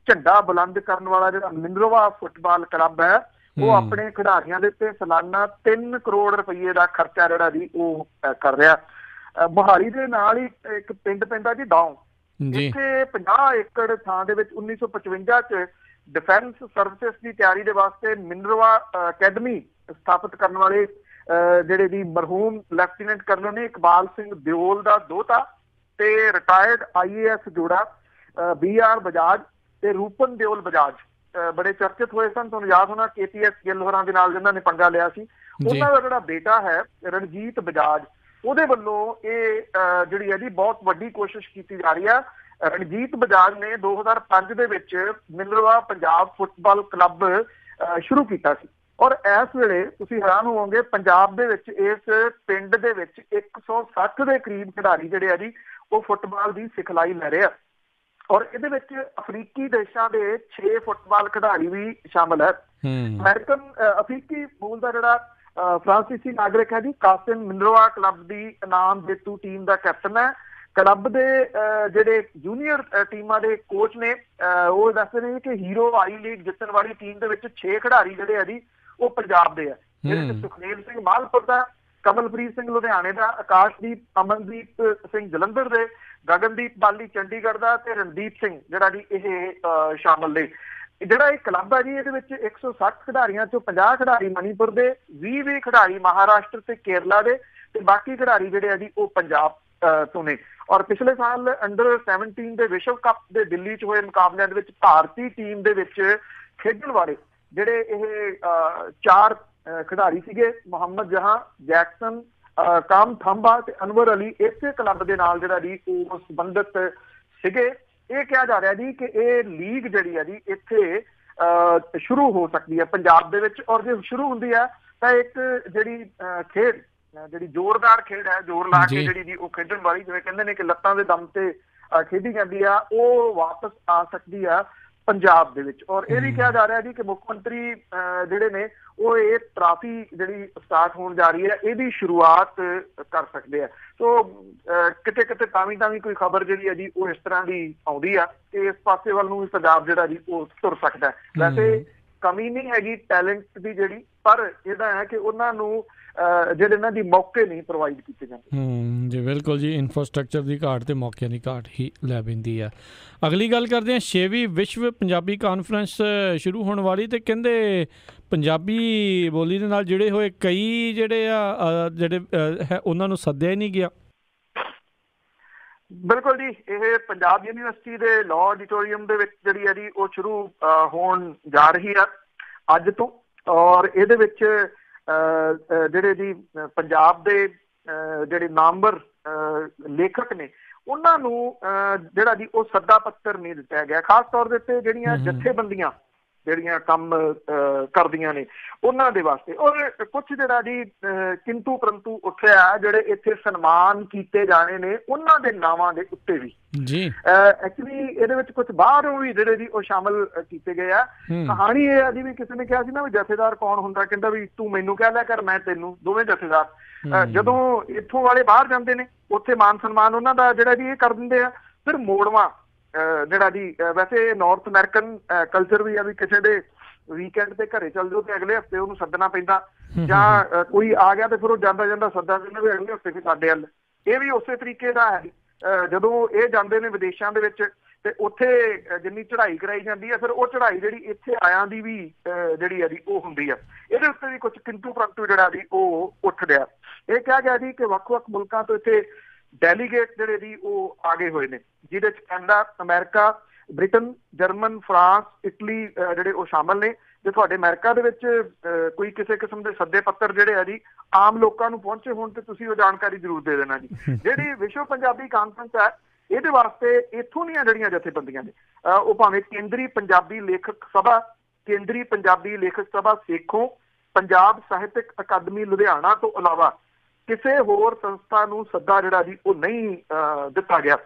ਝੰਡਾ ਬੁਲੰਦ ਕਰਨ ਵਾਲਾ ਜਿਹੜਾ ਮਿਨਰਵਾ ਫੁੱਟਬਾਲ ਕਲੱਬ ਹੈ, ਉਹ ਆਪਣੇ ਖਿਡਾਰੀਆਂ ਦੇ ਉੱਤੇ ਸਾਲਾਨਾ 3 ਕਰੋੜ ਰੁਪਈਏ ਦਾ ਖਰਚਾ ਜਿਹੜਾ ਜੀ ਉਹ ਕਰ ਰਿਹਾ। ਮੋਹਾਲੀ ਦੇ ਨਾਲ ਹੀ ਇੱਕ ਪਿੰਡ ਪੈਂਦਾ ਜੀ ਡੌਂ, ਇੱਥੇ 50 ਏਕੜ ਥਾਂ ਦੇ ਵਿੱਚ 1955 ਚ ਡਿਫੈਂਸ ਸਰਵਿਸਿਜ਼ ਦੀ ਤਿਆਰੀ ਦੇ ਵਾਸਤੇ ਮਿਨਰਵਾ ਅਕੈਡਮੀ ਸਥਾਪਿਤ ਕਰਨ ਵਾਲੇ ਜਿਹੜੇ ਜੀ ਮਰਹੂਮ ਲੈਫਟੀਨੈਂਟ ਕਰਨਲ ਨੇ ਇਕਬਾਲ ਸਿੰਘ ਦਿਓਲ ਦਾ ਦੋਹਤਾ ਤੇ ਰਿਟਾਇਰਡ IAS ਜੋੜਾ BR ਬਜਾਜ ਤੇ ਰੂਪਨ ਦਿਓਲ ਬਜਾਜ, ਬੜੇ ਚਰਚਿਤ ਹੋਏ ਸਨ। ਤੁਹਾਨੂੰ ਯਾਦ ਹੋਣਾ KPS ਗਿੱਲ ਹੋਰਾਂ ਦੇ ਨਾਲ ਜਿਨ੍ਹਾਂ ਨੇ ਪੰਗਾ ਲਿਆ ਸੀ, ਉਹਨਾਂ ਦਾ ਜਿਹੜਾ ਬੇਟਾ ਹੈ ਰਣਜੀਤ ਬਜਾਜ, ਉਹਦੇ ਵੱਲੋਂ ਇਹ ਜਿਹੜੀ ਹੈ ਜੀ ਬਹੁਤ ਵੱਡੀ ਕੋਸ਼ਿਸ਼ ਕੀਤੀ ਜਾ ਰਹੀ ਹੈ। ਰਣਜੀਤ ਬਜਾਜ ਨੇ 2005 ਦੇ ਵਿੱਚ ਮਿਨਰਵਾ ਪੰਜਾਬ ਫੁੱਟਬਾਲ ਕਲੱਬ ਸ਼ੁਰੂ ਕੀਤਾ ਸੀ, ਔਰ ਇਸ ਵੇਲੇ ਤੁਸੀਂ ਹੈਰਾਨ ਹੋਵੋਗੇ ਪੰਜਾਬ ਦੇ ਵਿੱਚ ਇਸ ਪਿੰਡ ਦੇ ਵਿੱਚ 160 ਦੇ ਕਰੀਬ ਖਿਡਾਰੀ ਜਿਹੜੇ ਆ ਜੀ ਉਹ ਫੁੱਟਬਾਲ ਦੀ ਸਿਖਲਾਈ ਲੈ ਰਹੇ ਆ, ਔਰ ਇਹਦੇ ਵਿੱਚ ਅਫਰੀਕੀ ਦੇਸ਼ਾਂ ਦੇ 6 ਫੁੱਟਬਾਲ ਖਿਡਾਰੀ ਵੀ ਸ਼ਾਮਲ ਹੈ। ਅਮਰੀਕਨ ਅਫਰੀਕੀ ਮੂਲ ਦਾ ਜਿਹੜਾ ਫਰਾਂਸੀਸੀ ਨਾਗਰਿਕ ਹੈ ਜੀ ਕਾਸਿਮ ਮਿਨਰਵਾ ਕਲੱਬ ਦੀ ਇਨਾਮ ਜੇਤੂ ਟੀਮ ਦਾ ਕੈਪਟਨ ਹੈ। ਕਲੱਬ ਦੇ ਜਿਹੜੇ ਜੂਨੀਅਰ ਟੀਮਾਂ ਦੇ ਕੋਚ ਨੇ ਉਹ ਦੱਸਦੇ ਨੇ ਕਿ ਹੀਰੋ ਆਈ ਲੀਗ ਜਿੱਤਣ ਵਾਲੀ ਟੀਮ ਦੇ ਵਿੱਚ 6 ਖਿਡਾਰੀ ਜਿਹੜੇ ਆ ਜੀ ਉਹ ਪੰਜਾਬ ਦੇ ਆ, ਜਿਹਦੇ ਵਿੱਚ ਸੁਖਦੇਵ ਸਿੰਘ ਮਾਲਪੁਰ ਦਾ, ਕਮਲਪ੍ਰੀਤ ਸਿੰਘ ਲੁਧਿਆਣੇ ਦਾ, ਆਕਾਸ਼ਦੀਪ ਅਮਨਦੀਪ ਸਿੰਘ ਜਲੰਧਰ ਦੇ, ਗਗਨਦੀਪ ਬਾਲੀ ਚੰਡੀਗੜ੍ਹ ਦਾ ਤੇ ਰਣਦੀਪ ਸਿੰਘ ਜਿਹੜਾ ਜੀ ਇਹ ਸ਼ਾਮਲ ਨੇ। ਜਿਹੜਾ ਇਹ ਕਲੱਬ ਹੈ ਜੀ ਇਹਦੇ ਵਿੱਚ 160 ਖਿਡਾਰੀਆਂ ਚੋਂ 50 ਖਿਡਾਰੀ ਮਣੀਪੁਰ ਦੇ, 20 ਖਿਡਾਰੀ ਮਹਾਰਾਸ਼ਟਰ ਤੇ ਕੇਰਲਾ ਦੇ, ਤੇ ਬਾਕੀ ਖਿਡਾਰੀ ਜਿਹੜੇ ਆ ਜੀ ਉਹ ਪੰਜਾਬ ਤੋਂ ਨੇ। ਔਰ ਪਿਛਲੇ ਸਾਲ ਅੰਡਰ 17 ਦੇ ਵਿਸ਼ਵ ਕੱਪ ਦੇ ਦਿੱਲੀ 'ਚ ਹੋਏ ਮੁਕਾਬਲਿਆਂ ਦੇ ਵਿੱਚ ਭਾਰਤੀ ਟੀਮ ਦੇ ਵਿੱਚ ਖੇਡਣ ਵਾਲੇ ਜਿਹੜੇ ਇਹ 4 ਖਿਡਾਰੀ ਸੀਗੇ, ਮੁਹੰਮਦ ਜਹਾਂ, ਜੈਕਸਨ, ਕਾਮ ਥੰਬਾ ਤੇ ਅਨਵਰ ਅਲੀ, ਇਸੇ ਕਲੱਬ ਦੇ ਨਾਲ ਜਿਹੜਾ ਜੀ ਉਹ ਸੰਬੰਧਿਤ ਸੀਗੇ। ਇਹ ਕਿਹਾ ਜਾ ਰਿਹਾ ਜੀ ਕਿ ਇਹ ਲੀਗ ਜਿਹੜੀ ਹੈ ਜੀ ਇੱਥੇ ਸ਼ੁਰੂ ਹੋ ਸਕਦੀ ਹੈ ਪੰਜਾਬ ਦੇ ਵਿੱਚ, ਔਰ ਜੇ ਸ਼ੁਰੂ ਹੁੰਦੀ ਹੈ ਤਾਂ ਇੱਕ ਜਿਹੜੀ ਖੇਡ ਜਿਹੜੀ ਜ਼ੋਰਦਾਰ ਖੇਡ ਹੈ, ਜ਼ੋਰ ਲਾ ਕੇ ਜਿਹੜੀ ਜੀ ਉਹ ਖੇਡਣ ਵਾਲੀ, ਜਿਵੇਂ ਕਹਿੰਦੇ ਨੇ ਕਿ ਲੱਤਾਂ ਦੇ ਦਮ ਤੇ ਖੇਡੀ ਜਾਂਦੀ ਆ, ਉਹ ਵਾਪਸ ਆ ਸਕਦੀ ਆ ਪੰਜਾਬ ਦੇ ਵਿੱਚ। ਔਰ ਇਹ ਵੀ ਕਿਹਾ ਜਾ ਰਿਹਾ ਜੀ ਕਿ ਮੁੱਖ ਮੰਤਰੀ ਜਿਹੜੇ ਨੇ ਉਹ ਇਹ ਟਰਾਫੀ ਜਿਹੜੀ ਸਟਾਰਟ ਹੋਣ ਜਾ ਰਹੀ ਹੈ ਇਹਦੀ ਸ਼ੁਰੂਆਤ ਕਰ ਸਕਦੇ ਆ। ਸੋ ਕਿਤੇ ਕਿਤੇ ਤਾਵੀਂ ਕੋਈ ਖਬਰ ਜਿਹੜੀ ਹੈ ਜੀ ਉਹ ਇਸ ਤਰ੍ਹਾਂ ਦੀ ਆਉਂਦੀ ਆ ਕਿ ਇਸ ਪਾਸੇ ਵੱਲ ਨੂੰ ਵੀ ਪੰਜਾਬ ਜਿਹੜਾ ਜੀ ਉਹ ਤੁਰ ਸਕਦਾ ਹੈ। ਵੈਸੇ ਕਮੀ ਨਹੀਂ ਹੈਗੀ ਟੈਲੈਂਟ ਦੀ ਜਿਹੜੀ, ਪਰ ਇਹਦਾ ਹੈ ਕਿ ਉਹਨਾਂ ਨੂੰ ਜਿਹੜੇ ਇਹਨਾਂ ਦੀ ਮੌਕੇ ਨਹੀਂ ਪ੍ਰੋਵਾਈਡ ਕੀਤੇ ਜਾਂਦੇ। ਜੀ ਬਿਲਕੁਲ ਜੀ, ਇਨਫਰਾਸਟ੍ਰਕਚਰ ਦੀ ਘਾਟ ਤੇ ਮੌਕਿਆਂ ਦੀ ਘਾਟ ਹੀ ਲੈ ਪੈਂਦੀ ਆ। ਅਗਲੀ ਗੱਲ ਕਰਦੇ ਹਾਂ 6ਵੀਂ ਵਿਸ਼ਵ ਪੰਜਾਬੀ ਕਾਨਫਰੰਸ ਸ਼ੁਰੂ ਹੋਣ ਵਾਲੀ, ਤੇ ਕਹਿੰਦੇ ਪੰਜਾਬੀ ਬੋਲੀ ਦੇ ਨਾਲ ਜੁੜੇ ਹੋਏ ਕਈ ਜਿਹੜੇ ਆ ਜਿਹੜੇ ਹੈ ਉਹਨਾਂ ਨੂੰ ਸੱਦਿਆ ਹੀ ਨਹੀਂ ਗਿਆ। ਬਿਲਕੁਲ ਜੀ, ਇਹ ਪੰਜਾਬ ਯੂਨੀਵਰਸਿਟੀ ਦੇ ਲਾਅ ਆਡੀਟੋਰੀਅਮ ਦੇ ਵਿੱਚ ਜਿਹੜੀ ਹੈ ਜੀ ਉਹ ਸ਼ੁਰੂ ਹੋਣ ਜਾ ਰਹੀ ਆ ਅੱਜ ਤੋਂ, ਔਰ ਇਹਦੇ ਵਿੱਚ ਜਿਹੜੇ ਜੀ ਪੰਜਾਬ ਦੇ ਜਿਹੜੇ ਨਾਮਵਰ ਲੇਖਕ ਨੇ ਉਹਨਾਂ ਨੂੰ ਜਿਹੜਾ ਜੀ ਉਹ ਸੱਦਾ ਪੱਤਰ ਨਹੀਂ ਦਿੱਤਾ ਗਿਆ। ਖਾਸ ਤੌਰ ਦੇ ਉੱਤੇ ਜਿਹੜੀਆਂ ਜਥੇਬੰਦੀਆਂ ਜਿਹੜੀਆਂ ਕੰਮ ਕਰਦੀਆਂ ਨੇ ਉਹਨਾਂ ਦੇ ਵਾਸਤੇ, ਔਰ ਕੁਛ ਜਿਹੜਾ ਜੀ ਕਿੰਤੂ ਪਰੰਤੂ ਉੱਠਿਆ ਜਿਹੜੇ ਇੱਥੇ ਸਨਮਾਨ ਕੀਤੇ ਜਾਣੇ ਨੇ ਉਹਨਾਂ ਦੇ ਨਾਵਾਂ ਦੇ ਉੱਤੇ ਵੀ ਜੀ। ਐਕਚੁਅਲੀ ਇਹਦੇ ਵਿੱਚ ਕੁਛ ਬਾਹਰੋਂ ਵੀ ਜਿਹੜੇ ਜੀ ਉਹ ਸ਼ਾਮਲ ਕੀਤੇ ਗਏ ਆ। ਕਹਾਣੀ ਇਹ ਆ ਜੀ ਵੀ ਕਿਸੇ ਨੇ ਕਿਹਾ ਸੀ ਨਾ ਵੀ ਜਥੇਦਾਰ ਕੌਣ ਹੁੰਦਾ, ਕਹਿੰਦਾ ਵੀ ਤੂੰ ਮੈਨੂੰ ਕਹਿ ਲਿਆ ਕਰ ਮੈਂ ਤੈਨੂੰ, ਦੋਵੇਂ ਜਥੇਦਾਰ। ਜਦੋਂ ਇੱਥੋਂ ਵਾਲੇ ਬਾਹਰ ਜਾਂਦੇ ਨੇ ਉੱਥੇ ਮਾਨ ਸਨਮਾਨ ਉਹਨਾਂ ਦਾ ਜਿਹੜਾ ਜੀ ਇਹ ਕਰ ਦਿੰਦੇ ਆ। ਫਿਰ ਮੋੜਵਾਂ ਜਿਹੜਾ ਜੀ ਵੈਸੇ ਨਾਰਥ ਅਮਰੀਕਨ ਕਲਚਰ ਵੀ ਆ ਵੀ ਕਿਸੇ ਦੇ ਵੀਕਐਂਡ ਤੇ ਘਰੇ ਚੱਲ ਜਾਓ ਤੇ ਅਗਲੇ ਹਫ਼ਤੇ ਉਹਨੂੰ ਸੱਦਣਾ ਪੈਂਦਾ, ਜਾਂ ਕੋਈ ਆ ਗਿਆ ਤੇ ਫਿਰ ਉਹ ਜਾਂਦਾ ਜਾਂਦਾ ਸੱਦਾ ਦਿੰਦਾ ਵੀ ਅਗਲੇ ਹਫ਼ਤੇ ਵੀ ਸਾਡੇ ਵੱਲ। ਇਹ ਵੀ ਉਸੇ ਤਰੀਕੇ ਦਾ ਹੈ। ਜਦੋਂ ਇਹ ਜਾਂਦੇ ਨੇ ਵਿਦੇਸ਼ਾਂ ਦੇ ਵਿੱਚ ਤੇ ਉੱਥੇ ਜਿੰਨੀ ਚੜ੍ਹਾਈ ਕਰਾਈ ਜਾਂਦੀ ਹੈ ਫਿਰ ਉਹ ਚੜ੍ਹਾਈ ਜਿਹੜੀ ਇੱਥੇ ਆਇਆਂ ਦੀ ਵੀ ਜਿਹੜੀ ਹੈ ਜੀ ਉਹ ਹੁੰਦੀ ਆ। ਇਹਦੇ ਉੱਤੇ ਵੀ ਕੁਛ ਕਿੰਤੂ ਪਰੰਤੂ ਜਿਹੜਾ ਜੀ ਉਹ ਉੱਠ ਰਿਹਾ। ਇਹ ਕਿਹਾ ਗਿਆ ਜੀ ਕਿ ਵੱਖ-ਵੱਖ ਮੁਲਕਾਂ ਤੋਂ ਇੱਥੇ ਡੈਲੀਗੇਟ ਜਿਹੜੇ ਜੀ ਉਹ ਆ ਗਏ ਹੋਏ ਨੇ, ਜਿਹਦੇ ਚ Canada, America, Britain, German, France, Italy ਜਿਹੜੇ ਉਹ ਸ਼ਾਮਲ ਨੇ। ਜੇ ਤੁਹਾਡੇ ਅਮਰੀਕਾ ਦੇ ਵਿੱਚ ਕੋਈ ਕਿਸੇ ਕਿਸਮ ਦੇ ਸੱਦੇ ਪੱਤਰ ਜਿਹੜੇ ਆ ਜੀ ਆਮ ਲੋਕਾਂ ਨੂੰ ਪਹੁੰਚੇ ਹੋਣ ਤੇ ਤੁਸੀਂ ਉਹ ਜਾਣਕਾਰੀ ਜ਼ਰੂਰ ਦੇ ਦੇਣਾ ਜੀ। ਜਿਹੜੀ ਵਿਸ਼ਵ ਪੰਜਾਬੀ ਕਾਨਫਰੰਸ ਹੈ ਇਹਦੇ ਵਾਸਤੇ ਇੱਥੋਂ ਦੀਆਂ ਜਿਹੜੀਆਂ ਜਥੇਬੰਦੀਆਂ ਨੇ ਉਹ ਭਾਵੇਂ ਕੇਂਦਰੀ ਪੰਜਾਬੀ ਲੇਖਕ ਸਭਾ, ਕੇਂਦਰੀ ਪੰਜਾਬੀ ਲੇਖਕ ਸਭਾ ਸੇਖੋਂ, ਪੰਜਾਬ ਸਾਹਿਤਕ ਅਕਾਦਮੀ ਲੁਧਿਆਣਾ ਤੋਂ ਇਲਾਵਾ ਕਿਸੇ ਹੋਰ ਸੰਸਥਾ ਨੂੰ ਸੱਦਾ ਜਿਹੜਾ ਜੀ ਉਹ ਨਹੀਂ ਦਿੱਤਾ ਗਿਆ।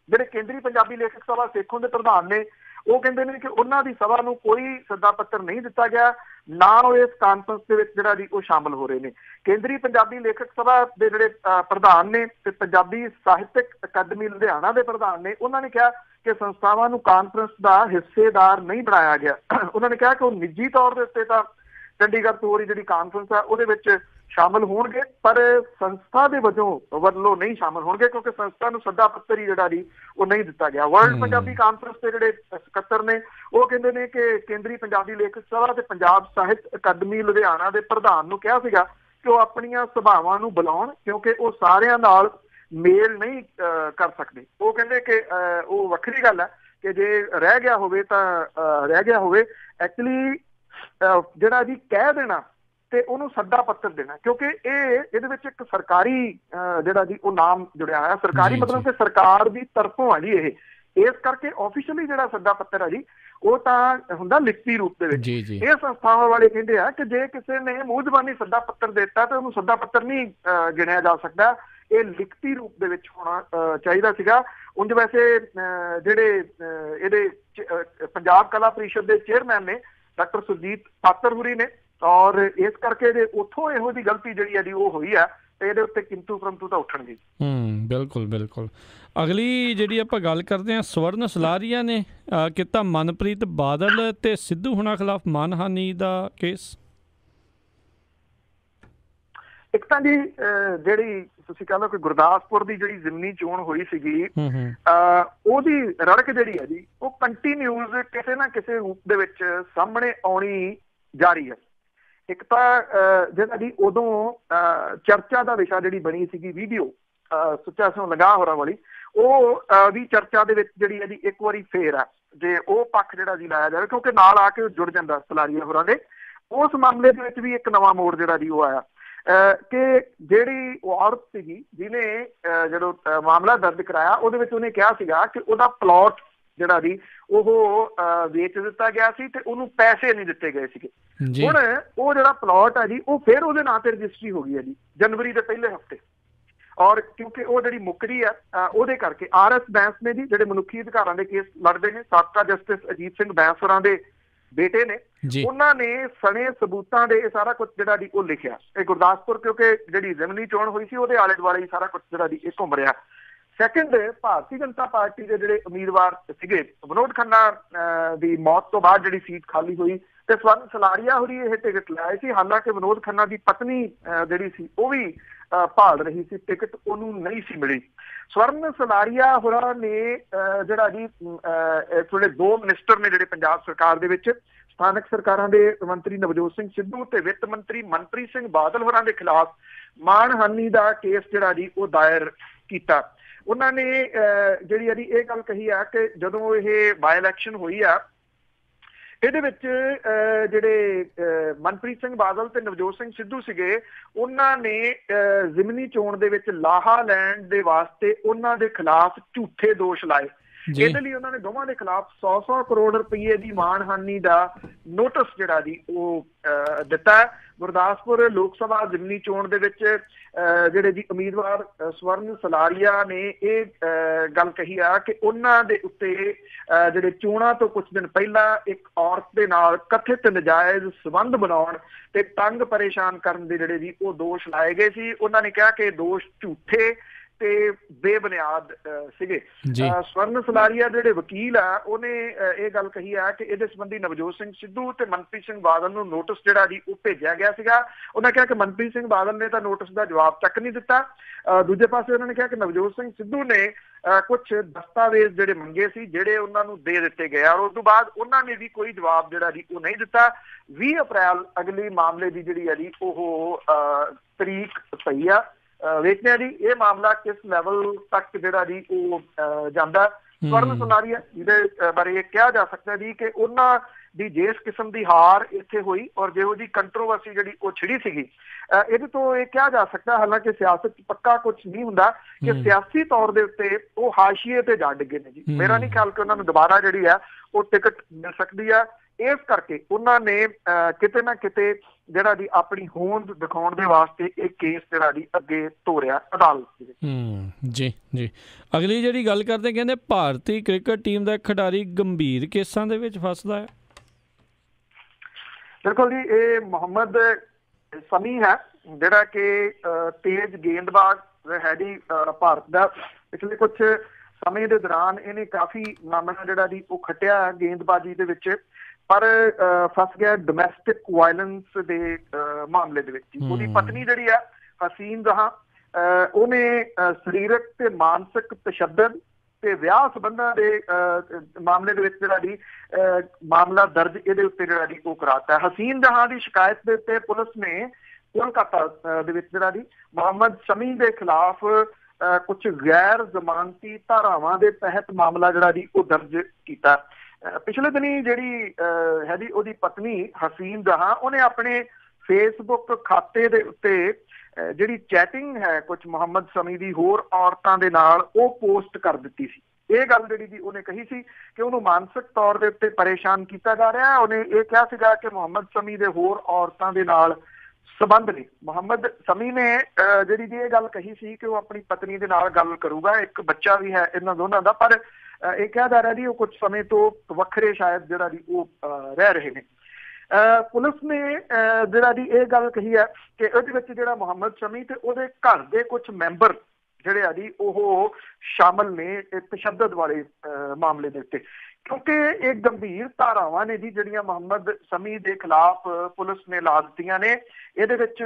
ਜਿਹੜੇ ਕੇਂਦਰੀ ਪੰਜਾਬੀ ਲੇਖਕ ਸਭਾ ਸੇਖੋਂ ਦੇ ਪ੍ਰਧਾਨ ਨੇ ਉਹ ਕਹਿੰਦੇ ਨੇ ਕਿ ਉਹਨਾਂ ਦੀ ਸਭਾ ਨੂੰ ਕੋਈ ਸੱਦਾ ਪੱਤਰ ਨਹੀਂ ਦਿੱਤਾ ਗਿਆ, ਨਾ ਉਹ ਇਸ ਕਾਨਫਰੰਸ ਦੇ ਵਿੱਚ ਜਿਹੜਾ ਜੀ ਉਹ ਸ਼ਾਮਲ ਹੋ ਰਹੇ ਨੇ। ਕੇਂਦਰੀ ਪੰਜਾਬੀ ਲੇਖਕ ਸਭਾ ਦੇ ਜਿਹੜੇ ਪ੍ਰਧਾਨ ਨੇ ਤੇ ਪੰਜਾਬੀ ਸਾਹਿਤਕ ਅਕਾਦਮੀ ਲੁਧਿਆਣਾ ਦੇ ਪ੍ਰਧਾਨ ਨੇ, ਉਹਨਾਂ ਨੇ ਕਿਹਾ ਕਿ ਸੰਸਥਾਵਾਂ ਨੂੰ ਕਾਨਫਰੰਸ ਦਾ ਹਿੱਸੇਦਾਰ ਨਹੀਂ ਬਣਾਇਆ ਗਿਆ। ਉਹਨਾਂ ਨੇ ਕਿਹਾ ਕਿ ਉਹ ਨਿੱਜੀ ਤੌਰ ਦੇ ਉੱਤੇ ਤਾਂ ਚੰਡੀਗੜ੍ਹ ਤੋਂ ਜਿਹੜੀ ਕਾਨਫਰੰਸ ਆ ਉਹਦੇ ਵਿੱਚ ਸ਼ਾਮਲ ਹੋਣਗੇ, ਪਰ ਸੰਸਥਾ ਦੇ ਵੱਲੋਂ ਨਹੀਂ ਸ਼ਾਮਲ ਹੋਣਗੇ, ਕਿਉਂਕਿ ਸੰਸਥਾ ਨੂੰ ਸੱਦਾ ਪੱਤਰ ਹੀ ਜਿਹੜਾ ਜੀ ਉਹ ਨਹੀਂ ਦਿੱਤਾ ਗਿਆ। ਵਰਲਡ ਪੰਜਾਬੀ ਕਾਨਫਰੰਸ ਦੇ ਜਿਹੜੇ ਸਕੱਤਰ ਨੇ ਉਹ ਕਹਿੰਦੇ ਨੇ ਕਿ ਕੇਂਦਰੀ ਪੰਜਾਬੀ ਲੇਖਕ ਸਭਾ ਤੇ ਪੰਜਾਬ ਸਾਹਿਤ ਅਕਾਦਮੀ ਲੁਧਿਆਣਾ ਦੇ ਪ੍ਰਧਾਨ ਨੂੰ ਕਿਹਾ ਸੀਗਾ ਕਿ ਉਹ ਆਪਣੀਆਂ ਸਭਾਵਾਂ ਨੂੰ ਬੁਲਾਉਣ, ਕਿਉਂਕਿ ਉਹ ਸਾਰਿਆਂ ਨਾਲ ਮੇਲ ਨਹੀਂ ਕਰ ਸਕਦੇ। ਉਹ ਕਹਿੰਦੇ ਕਿ ਉਹ ਵੱਖਰੀ ਗੱਲ ਹੈ ਕਿ ਜੇ ਰਹਿ ਗਿਆ ਹੋਵੇ ਤਾਂ ਰਹਿ ਗਿਆ ਹੋਵੇ, ਐਕਚੁਅਲੀ ਜਿਹੜਾ ਜੀ ਕਹਿ ਦੇਣਾ ਤੇ ਉਹਨੂੰ ਸੱਦਾ ਪੱਤਰ ਦੇਣਾ, ਕਿਉਂਕਿ ਇਹਦੇ ਵਿੱਚ ਇੱਕ ਸਰਕਾਰੀ ਜਿਹੜਾ ਜੀ ਉਹ ਨਾਮ ਜੁੜਿਆ ਹੋਇਆ, ਸਰਕਾਰੀ ਮਤਲਬ ਕਿ ਸਰਕਾਰ ਦੀ ਤਰਫੋਂ ਆ ਜੀ ਇਹ, ਇਸ ਕਰਕੇ ਆਫੀਸ਼ੀਅਲੀ ਜਿਹੜਾ ਸੱਦਾ ਪੱਤਰ ਆ ਜੀ ਉਹ ਤਾਂ ਹੁੰਦਾ ਲਿਖਤੀ ਰੂਪ ਦੇ ਵਿੱਚ। ਇਹ ਸੰਸਥਾਵਾਂ ਵਾਲੇ ਕਹਿੰਦੇ ਆ ਕਿ ਜੇ ਕਿਸੇ ਨੇ ਮੂੰਹ ਜ਼ਬਾਨੀ ਸੱਦਾ ਪੱਤਰ ਦਿੱਤਾ ਤਾਂ ਉਹਨੂੰ ਸੱਦਾ ਪੱਤਰ ਨਹੀਂ ਗਿਣਿਆ ਜਾ ਸਕਦਾ, ਇਹ ਲਿਖਤੀ ਰੂਪ ਦੇ ਵਿੱਚ ਹੋਣਾ ਚਾਹੀਦਾ ਸੀਗਾ। ਉਂਝ ਵੈਸੇ ਜਿਹੜੇ ਇਹਦੇ ਪੰਜਾਬ ਕਲਾ ਪ੍ਰੀਸ਼ਦ ਦੇ ਚੇਅਰਮੈਨ ਨੇ ਡਾਕਟਰ ਸੁਰਜੀਤ ਪਾਤਰ ਹੁਰੀ ਨੇ, ਔਰ ਇਸ ਕਰਕੇ ਜੇ ਉੱਥੋਂ ਇਹੋ ਜਿਹੀ ਗਲਤੀ ਜਿਹੜੀ ਹੈ ਉਹ ਹੋਈ ਆ ਤੇ ਇਹਦੇ ਉੱਤੇ ਕਿੰਤੂ ਪਰੰਤੂ ਤਾਂ ਉੱਠਣਗੇ। ਬਿਲਕੁਲ ਬਿਲਕੁਲ। ਅਗਲੀ ਜਿਹੜੀ ਆਪਾਂ ਗੱਲ ਕਰਦੇ ਹਾਂ, ਸਵਰਨ ਸਲਾਰੀਆ ਨੇ ਕੀਤਾ ਮਨਪ੍ਰੀਤ ਬਾਦਲ ਤੇ ਸਿੱਧੂ ਹੁਣਾਂ ਖਿਲਾਫ ਮਾਨਹਾਨੀ ਦਾ ਕੇਸ। ਇੱਕ ਤਾਂ ਜੀ ਜਿਹੜੀ ਤੁਸੀਂ ਕਹਿ ਲਓ ਕਿ ਗੁਰਦਾਸਪੁਰ ਦੀ ਜਿਹੜੀ ਜ਼ਿਮਨੀ ਚੋਣ ਹੋਈ ਸੀਗੀ, ਉਹਦੀ ਰੜਕ ਜਿਹੜੀ ਹੈ ਜੀ ਉਹ ਕੰਟੀਨਿਊਸ ਕਿਸੇ ਨਾ ਕਿਸੇ ਰੂਪ ਦੇ ਵਿੱਚ ਸਾਹਮਣੇ ਆਉਣੀ ਜਾਰੀ ਹੈ। ਇੱਕ ਤਾਂ ਜਿਹੜਾ ਜੀ ਉਦੋਂ ਚਰਚਾ ਦਾ ਵਿਸ਼ਾ ਜਿਹੜੀ ਬਣੀ ਸੀਗੀ ਵੀਡੀਓ ਸੁੱਚਾ ਸਿੰਘ ਲੰਗਾਹ ਹੋਰਾਂ ਵਾਲੀ, ਉਹ ਵੀ ਚਰਚਾ ਦੇ ਵਿੱਚ ਜਿਹੜੀ ਹੈ ਜੀ ਇੱਕ ਵਾਰੀ ਫੇਰ ਆ ਜੇ ਉਹ ਪੱਖ ਜਿਹੜਾ ਜੀ ਲਾਇਆ ਜਾਵੇ, ਕਿਉਂਕਿ ਨਾਲ ਆ ਕੇ ਜੁੜ ਜਾਂਦਾ ਸਲਾਰੀਆ ਹੋਰਾਂ ਦੇ। ਉਸ ਮਾਮਲੇ ਦੇ ਵਿੱਚ ਵੀ ਇੱਕ ਨਵਾਂ ਮੋੜ ਜਿਹੜਾ ਜੀ ਉਹ ਆਇਆ ਕਿ ਜਿਹੜੀ ਔਰਤ ਸੀਗੀ ਜਿਹਨੇ ਜਦੋਂ ਮਾਮਲਾ ਦਰਜ ਕਰਾਇਆ, ਉਹਦੇ ਵਿੱਚ ਉਹਨੇ ਕਿਹਾ ਸੀਗਾ ਕਿ ਉਹਦਾ ਪਲਾਟ ਜਿਹੜਾ ਜੀ ਉਹ ਵੇਚ ਦਿੱਤਾ ਗਿਆ ਸੀ ਤੇ ਉਹਨੂੰ ਪੈਸੇ ਨਹੀਂ ਦਿੱਤੇ ਗਏ ਸੀਗੇ। ਹੁਣ ਉਹ ਜਿਹੜਾ ਪਲਾਟ ਹੈ ਜੀ ਉਹ ਫਿਰ ਉਹਦੇ ਨਾਂ ਤੇ ਰਜਿਸਟਰੀ ਹੋ ਗਈ ਹੈ ਜੀ ਜਨਵਰੀ ਦੇ ਪਹਿਲੇ ਹਫ਼ਤੇ, ਔਰ ਕਿਉਂਕਿ ਉਹ ਜਿਹੜੀ ਮੁੱਕਰੀ ਆ ਉਹਦੇ ਕਰਕੇ RS ਬੈਂਸ ਨੇ ਜੀ ਜਿਹੜੇ ਮਨੁੱਖੀ ਅਧਿਕਾਰਾਂ ਦੇ ਕੇਸ ਲੜਦੇ ਨੇ, ਸਾਬਕਾ ਜਸਟਿਸ ਅਜੀਤ ਸਿੰਘ ਬੈਂਸ ਹੋਰਾਂ ਦੇ ਬੇਟੇ ਨੇ, ਉਹਨਾਂ ਨੇ ਸਣੇ ਸਬੂਤਾਂ ਦੇ ਇਹ ਸਾਰਾ ਕੁਝ ਜਿਹੜਾ ਜੀ ਉਹ ਲਿਖਿਆ। ਇਹ ਗੁਰਦਾਸਪੁਰ ਕਿਉਂਕਿ ਜਿਹੜੀ ਜ਼ਿਮਨੀ ਚੋਣ ਹੋਈ ਸੀ ਉਹਦੇ ਆਲੇ ਦੁਆਲੇ ਹੀ ਸਾਰਾ ਕੁਝ ਜਿਹੜਾ ਜੀ ਇਹ ਘੁੰਮ ਰਿਹਾ। ਸੈਕਿੰਡ, ਭਾਰਤੀ ਜਨਤਾ ਪਾਰਟੀ ਦੇ ਜਿਹੜੇ ਉਮੀਦਵਾਰ ਸੀਗੇ, ਵਿਨੋਦ ਖੰਨਾ ਦੀ ਮੌਤ ਤੋਂ ਬਾਅਦ ਜਿਹੜੀ ਸੀਟ ਖਾਲੀ ਹੋਈ ਤੇ ਸਵਰਨ ਸਲਾਰੀਆ ਹੋਰੀ ਇਹ ਟਿਕਟ ਲਾਏ ਸੀ। ਹਾਲਾਂਕਿ ਵਿਨੋਦ ਖੰਨਾ ਦੀ ਪਤਨੀ ਜਿਹੜੀ ਸੀ ਉਹ ਵੀ ਭਾਲ ਰਹੀ ਸੀ ਟਿਕਟ, ਉਹਨੂੰ ਨਹੀਂ ਸੀ ਮਿਲੀ। ਸਵਰਨ ਸਲਾਰੀਆ ਹੋਰਾਂ ਨੇ ਜਿਹੜਾ ਜੀ ਥੋੜੇ ਦੋ ਮਿਨਿਸਟਰ ਨੇ ਜਿਹੜੇ ਪੰਜਾਬ ਸਰਕਾਰ ਦੇ ਵਿੱਚ, ਸਥਾਨਕ ਸਰਕਾਰਾਂ ਦੇ ਮੰਤਰੀ ਨਵਜੋਤ ਸਿੰਘ ਸਿੱਧੂ ਤੇ ਵਿੱਤ ਮੰਤਰੀ ਮਨਪ੍ਰੀਤ ਸਿੰਘ ਬਾਦਲ ਹੋਰਾਂ ਦੇ ਖਿਲਾਫ ਮਾਣਹਾਨੀ ਦਾ ਕੇਸ ਜਿਹੜਾ ਜੀ ਉਹ ਦਾਇਰ ਕੀਤਾ। ਉਹਨਾਂ ਨੇ ਜਿਹੜੀ ਆ ਜੀ ਇਹ ਗੱਲ ਕਹੀ ਆ ਕਿ ਜਦੋਂ ਇਹ ਬਾਈ ਇਲੈਕਸ਼ਨ ਹੋਈ ਆ ਇਹਦੇ ਵਿੱਚ ਜਿਹੜੇ ਮਨਪ੍ਰੀਤ ਸਿੰਘ ਬਾਦਲ ਤੇ ਨਵਜੋਤ ਸਿੰਘ ਸਿੱਧੂ ਸੀਗੇ, ਉਹਨਾਂ ਨੇ ਜ਼ਿਮਨੀ ਚੋਣ ਦੇ ਵਿੱਚ ਲਾਹਾ ਲੈਣ ਦੇ ਵਾਸਤੇ ਉਹਨਾਂ ਦੇ ਖਿਲਾਫ ਝੂਠੇ ਦੋਸ਼ ਲਾਏ। ਇਹਦੇ ਲਈ ਉਹਨਾਂ ਨੇ ਦੋਵਾਂ ਦੇ ਖਿਲਾਫ 100 ਕਰੋੜ ਰੁਪਏ ਦੀ ਮਾਣਹਾਨੀ ਦਾ ਨੋਟਿਸ ਜਿਹੜਾ ਜੀ ਉਹ ਦਿੱਤਾ। ਗੁਰਦਾਸਪੁਰ ਲੋਕ ਸਭਾ ਜ਼ਿਮਨੀ ਚੋਣ ਦੇ ਵਿੱਚ ਜਿਹੜੇ ਜੀ ਉਮੀਦਵਾਰ ਸਵਰਨ ਸਲਾਰੀਆ ਨੇ ਇਹ ਗੱਲ ਕਹੀ ਆ ਕਿ ਉਹਨਾਂ ਦੇ ਉੱਤੇ ਜਿਹੜੇ ਚੋਣਾਂ ਤੋਂ ਕੁਝ ਦਿਨ ਪਹਿਲਾਂ ਇੱਕ ਔਰਤ ਦੇ ਨਾਲ ਕਥਿਤ ਨਜਾਇਜ਼ ਸੰਬੰਧ ਬਣਾਉਣ ਤੇ ਤੰਗ ਪਰੇਸ਼ਾਨ ਕਰਨ ਦੇ ਜਿਹੜੇ ਜੀ ਉਹ ਦੋਸ਼ ਲਾਏ ਗਏ ਸੀ। ਉਹਨਾਂ ਨੇ ਕਿਹਾ ਕਿ ਦੋਸ਼ ਝੂਠੇ ਤੇ ਬੇਬੁਨਿਆਦ ਸੀਗੇ। ਸਵਰਨ ਸਲਾਰੀਆ ਜਿਹੜੇ ਵਕੀਲ ਆ ਉਹਨੇ ਇਹ ਗੱਲ ਕਹੀ ਆ ਕਿ ਇਹਦੇ ਸੰਬੰਧੀ ਨਵਜੋਤ ਸਿੰਘ ਸਿੱਧੂ ਤੇ ਮਨਪ੍ਰੀਤ ਸਿੰਘ ਬਾਦਲ ਨੂੰ ਨੋਟਿਸ ਜਿਹੜਾ ਜੀ ਉਹ ਭੇਜਿਆ ਗਿਆ ਸੀਗਾ। ਉਹਨਾਂ ਕਿਹਾ ਕਿ ਮਨਪ੍ਰੀਤ ਸਿੰਘ ਬਾਦਲ ਨੇ ਤਾਂ ਨੋਟਿਸ ਦਾ ਜਵਾਬ ਤੱਕ ਨਹੀਂ ਦਿੱਤਾ। ਦੂਜੇ ਪਾਸੇ ਉਹਨਾਂ ਨੇ ਕਿਹਾ ਕਿ ਨਵਜੋਤ ਸਿੰਘ ਸਿੱਧੂ ਨੇ ਕੁਝ ਦਸਤਾਵੇਜ਼ ਜਿਹੜੇ ਮੰਗੇ ਸੀ ਜਿਹੜੇ ਉਹਨਾਂ ਨੂੰ ਦੇ ਦਿੱਤੇ ਗਏ, ਔਰ ਉਸ ਤੋਂ ਬਾਅਦ ਉਹਨਾਂ ਨੇ ਵੀ ਕੋਈ ਜਵਾਬ ਜਿਹੜਾ ਜੀ ਉਹ ਨਹੀਂ ਦਿੱਤਾ। 20 ਅਪ੍ਰੈਲ ਅਗਲੀ ਮਾਮਲੇ ਦੀ ਜਿਹੜੀ ਹੈ ਜੀ ਉਹ ਤਰੀਕ ਪਈ ਆ। ਵੇਖਦੇ ਆ ਜੀ ਇਹ ਮਾਮਲਾ ਕਿਸ ਲੈਵਲ ਤੱਕ ਜਿਹੜਾ ਜੀ ਉਹ ਜਾਂਦਾ। ਸਵਰਨ ਸਲਾਰੀਆ ਜਿਹਦੇ ਬਾਰੇ ਇਹ ਕਿਹਾ ਜਾ ਸਕਦਾ ਜੀ ਕਿ ਉਹਨਾਂ ਦੀ ਜਿਸ ਕਿਸਮ ਦੀ ਹਾਰ ਇੱਥੇ ਹੋਈ ਔਰ ਜਿਹੋ ਜੀ ਕੰਟਰੋਵਰਸੀ ਜਿਹੜੀ ਉਹ ਛਿੜੀ ਸੀਗੀ, ਇਹਦੇ ਤੋਂ ਇਹ ਕਿਹਾ ਜਾ ਸਕਦਾ, ਹਾਲਾਂਕਿ ਸਿਆਸਤ ਚ ਪੱਕਾ ਕੁਝ ਨਹੀਂ ਹੁੰਦਾ, ਕਿ ਸਿਆਸੀ ਤੌਰ ਦੇ ਉੱਤੇ ਉਹ ਹਾਸ਼ੀਏ ਤੇ ਜਾ ਡਿੱਗੇ ਨੇ ਜੀ। ਮੇਰਾ ਨਹੀਂ ਖਿਆਲ ਕਿ ਉਹਨਾਂ ਨੂੰ ਦੁਬਾਰਾ ਜਿਹੜੀ ਆ ਉਹ ਟਿਕਟ ਮਿਲ ਸਕਦੀ ਆ। ਇਸ ਕਰਕੇ ਉਹਨਾਂ ਨੇ ਕਿਤੇ ਨਾ ਕਿਤੇ ਜਿਹੜਾ ਜੀ ਆਪਣੀ ਹੋਂਦ ਦਿਖਾਉਣ ਦੇ ਵਾਸਤੇ ਇਹ ਕੇਸ ਜਿਹੜਾ ਜੀ ਅੱਗੇ ਤੋਰਿਆ ਅਦਾਲਤ ਦੇ ਵਿੱਚ। ਜੀ ਅਗਲੀ ਜਿਹੜੀ ਗੱਲ ਕਰਦੇ, ਕਹਿੰਦੇ ਭਾਰਤੀ ਕ੍ਰਿਕਟ ਟੀਮ ਦਾ ਖਿਡਾਰੀ ਗੰਭੀਰ ਕੇਸਾਂ ਦੇ ਵਿੱਚ ਫਸਦਾ ਹੈ। ਬਿਲਕੁਲ ਜੀ, ਇਹ ਮੁਹੰਮਦ ਸਮੀ ਹੈ ਜਿਹੜਾ ਕਿ ਤੇਜ਼ ਗੇਂਦਬਾਜ਼ ਹੈ ਜੀ ਭਾਰਤ ਦਾ। ਪਿਛਲੇ ਕੁਝ ਸਮੇਂ ਦੇ ਦੌਰਾਨ ਇਹਨੇ ਕਾਫੀ ਮਾਮਲਾ ਜਿਹੜਾ ਜੀ ਉਹ ਖੱਟਿਆ ਗੇਂਦਬਾਜ਼ੀ ਦੇ ਵਿੱਚ, ਪਰ ਫਸ ਗਿਆ ਡੋਮੈਸਟਿਕ ਵਾਇਲੈਂਸ ਦੇ ਮਾਮਲੇ ਦੇ ਵਿੱਚ। ਉਹਦੀ ਪਤਨੀ ਜਿਹੜੀ ਆ ਹਸੀਨ ਜਹਾਂ, ਉਹਨੇ ਸਰੀਰਕ ਤੇ ਮਾਨਸਿਕ ਤਸ਼ੱਦਦ ਤੇ ਵਿਆਹ ਸੰਬੰਧਾਂ ਦੇ ਮਾਮਲੇ ਦੇ ਵਿੱਚ ਜਿਹੜਾ ਜੀ ਮਾਮਲਾ ਦਰਜ ਇਹਦੇ ਉੱਤੇ ਜਿਹੜਾ ਜੀ ਉਹ ਕਰਾਤਾ। ਹਸੀਨ ਜਹਾਂ ਦੀ ਸ਼ਿਕਾਇਤ ਦੇ ਉੱਤੇ ਪੁਲਿਸ ਨੇ ਕੋਲਕਾਤਾ ਦੇ ਵਿੱਚ ਜਿਹੜਾ ਜੀ ਮੁਹੰਮਦ ਸ਼ਮੀ ਦੇ ਖਿਲਾਫ ਕੁਝ ਗੈਰ ਜ਼ਮਾਨਤੀ ਧਾਰਾਵਾਂ ਦੇ ਤਹਿਤ ਮਾਮਲਾ ਜਿਹੜਾ ਜੀ ਉਹ ਦਰਜ ਕੀਤਾ। ਪਿਛਲੇ ਦਿਨੀ ਜਿਹੜੀ ਹੈ ਜੀ ਉਹਦੀ ਪਤਨੀ ਹਸੀਨ ਜਹਾਂ ਉਹਨੇ ਆਪਣੇ ਫੇਸਬੁੱਕ ਖਾਤੇ ਦੇ ਉੱਤੇ ਜਿਹੜੀ ਚੈਟਿੰਗ ਹੈ ਕੁਝ ਮੁਹੰਮਦ ਸਮੀ ਦੀ ਹੋਰ ਔਰਤਾਂ ਦੇ ਨਾਲ ਉਹ ਪੋਸਟ ਕਰ ਦਿੱਤੀ ਸੀ। ਇਹ ਗੱਲ ਜਿਹੜੀ ਜੀ ਉਹਨੇ ਕਹੀ ਸੀ ਕਿ ਉਹਨੂੰ ਮਾਨਸਿਕ ਤੌਰ ਦੇ ਉੱਤੇ ਪਰੇਸ਼ਾਨ ਕੀਤਾ ਜਾ ਰਿਹਾ। ਉਹਨੇ ਇਹ ਕਿਹਾ ਸੀਗਾ ਕਿ ਮੁਹੰਮਦ ਸਮੀ ਦੇ ਹੋਰ ਔਰਤਾਂ ਦੇ ਨਾਲ ਸੰਬੰਧ ਨੇ। ਮੁਹੰਮਦ ਸਮੀ ਨੇ ਜਿਹੜੀ ਜੀ ਇਹ ਗੱਲ ਕਹੀ ਸੀ ਕਿ ਉਹ ਆਪਣੀ ਪਤਨੀ ਦੇ ਨਾਲ ਗੱਲ ਕਰੂਗਾ, ਇੱਕ ਬੱਚਾ ਵੀ ਹੈ ਇਹਨਾਂ ਦੋਨਾਂ ਦਾ, ਪਰ ਇਹ ਕਿਹਾ ਜਾ ਰਿਹਾ ਜੀ ਉਹ ਕੁਝ ਸਮੇਂ ਤੋਂ ਵੱਖਰੇ ਸ਼ਾਇਦ ਜਿਹੜਾ ਜੀ ਉਹ ਰਹਿ ਰਹੇ ਨੇ। ਪੁਲਿਸ ਨੇ ਜਿਹੜਾ ਜੀ ਇਹ ਗੱਲ ਕਹੀ ਹੈ ਕਿ ਉਹਦੇ ਵਿੱਚ ਜਿਹੜਾ ਮੁਹੰਮਦ ਸਮੀ ਤੇ ਉਹਦੇ ਘਰ ਦੇ ਕੁਝ ਮੈਂਬਰ ਜਿਹੜੇ ਆ ਜੀ ਉਹ ਸ਼ਾਮਲ ਨੇ ਤਸ਼ੱਦਦ ਵਾਲੇ ਮਾਮਲੇ ਦੇ ਉੱਤੇ, ਕਿਉਂਕਿ ਇਹ ਗੰਭੀਰ ਧਾਰਾਵਾਂ ਨੇ ਜੀ ਜਿਹੜੀਆਂ ਮੁਹੰਮਦ ਸਮੀ ਦੇ ਖਿਲਾਫ ਪੁਲਿਸ ਨੇ ਲਾ ਦਿੱਤੀਆਂ ਨੇ। ਇਹਦੇ ਵਿੱਚ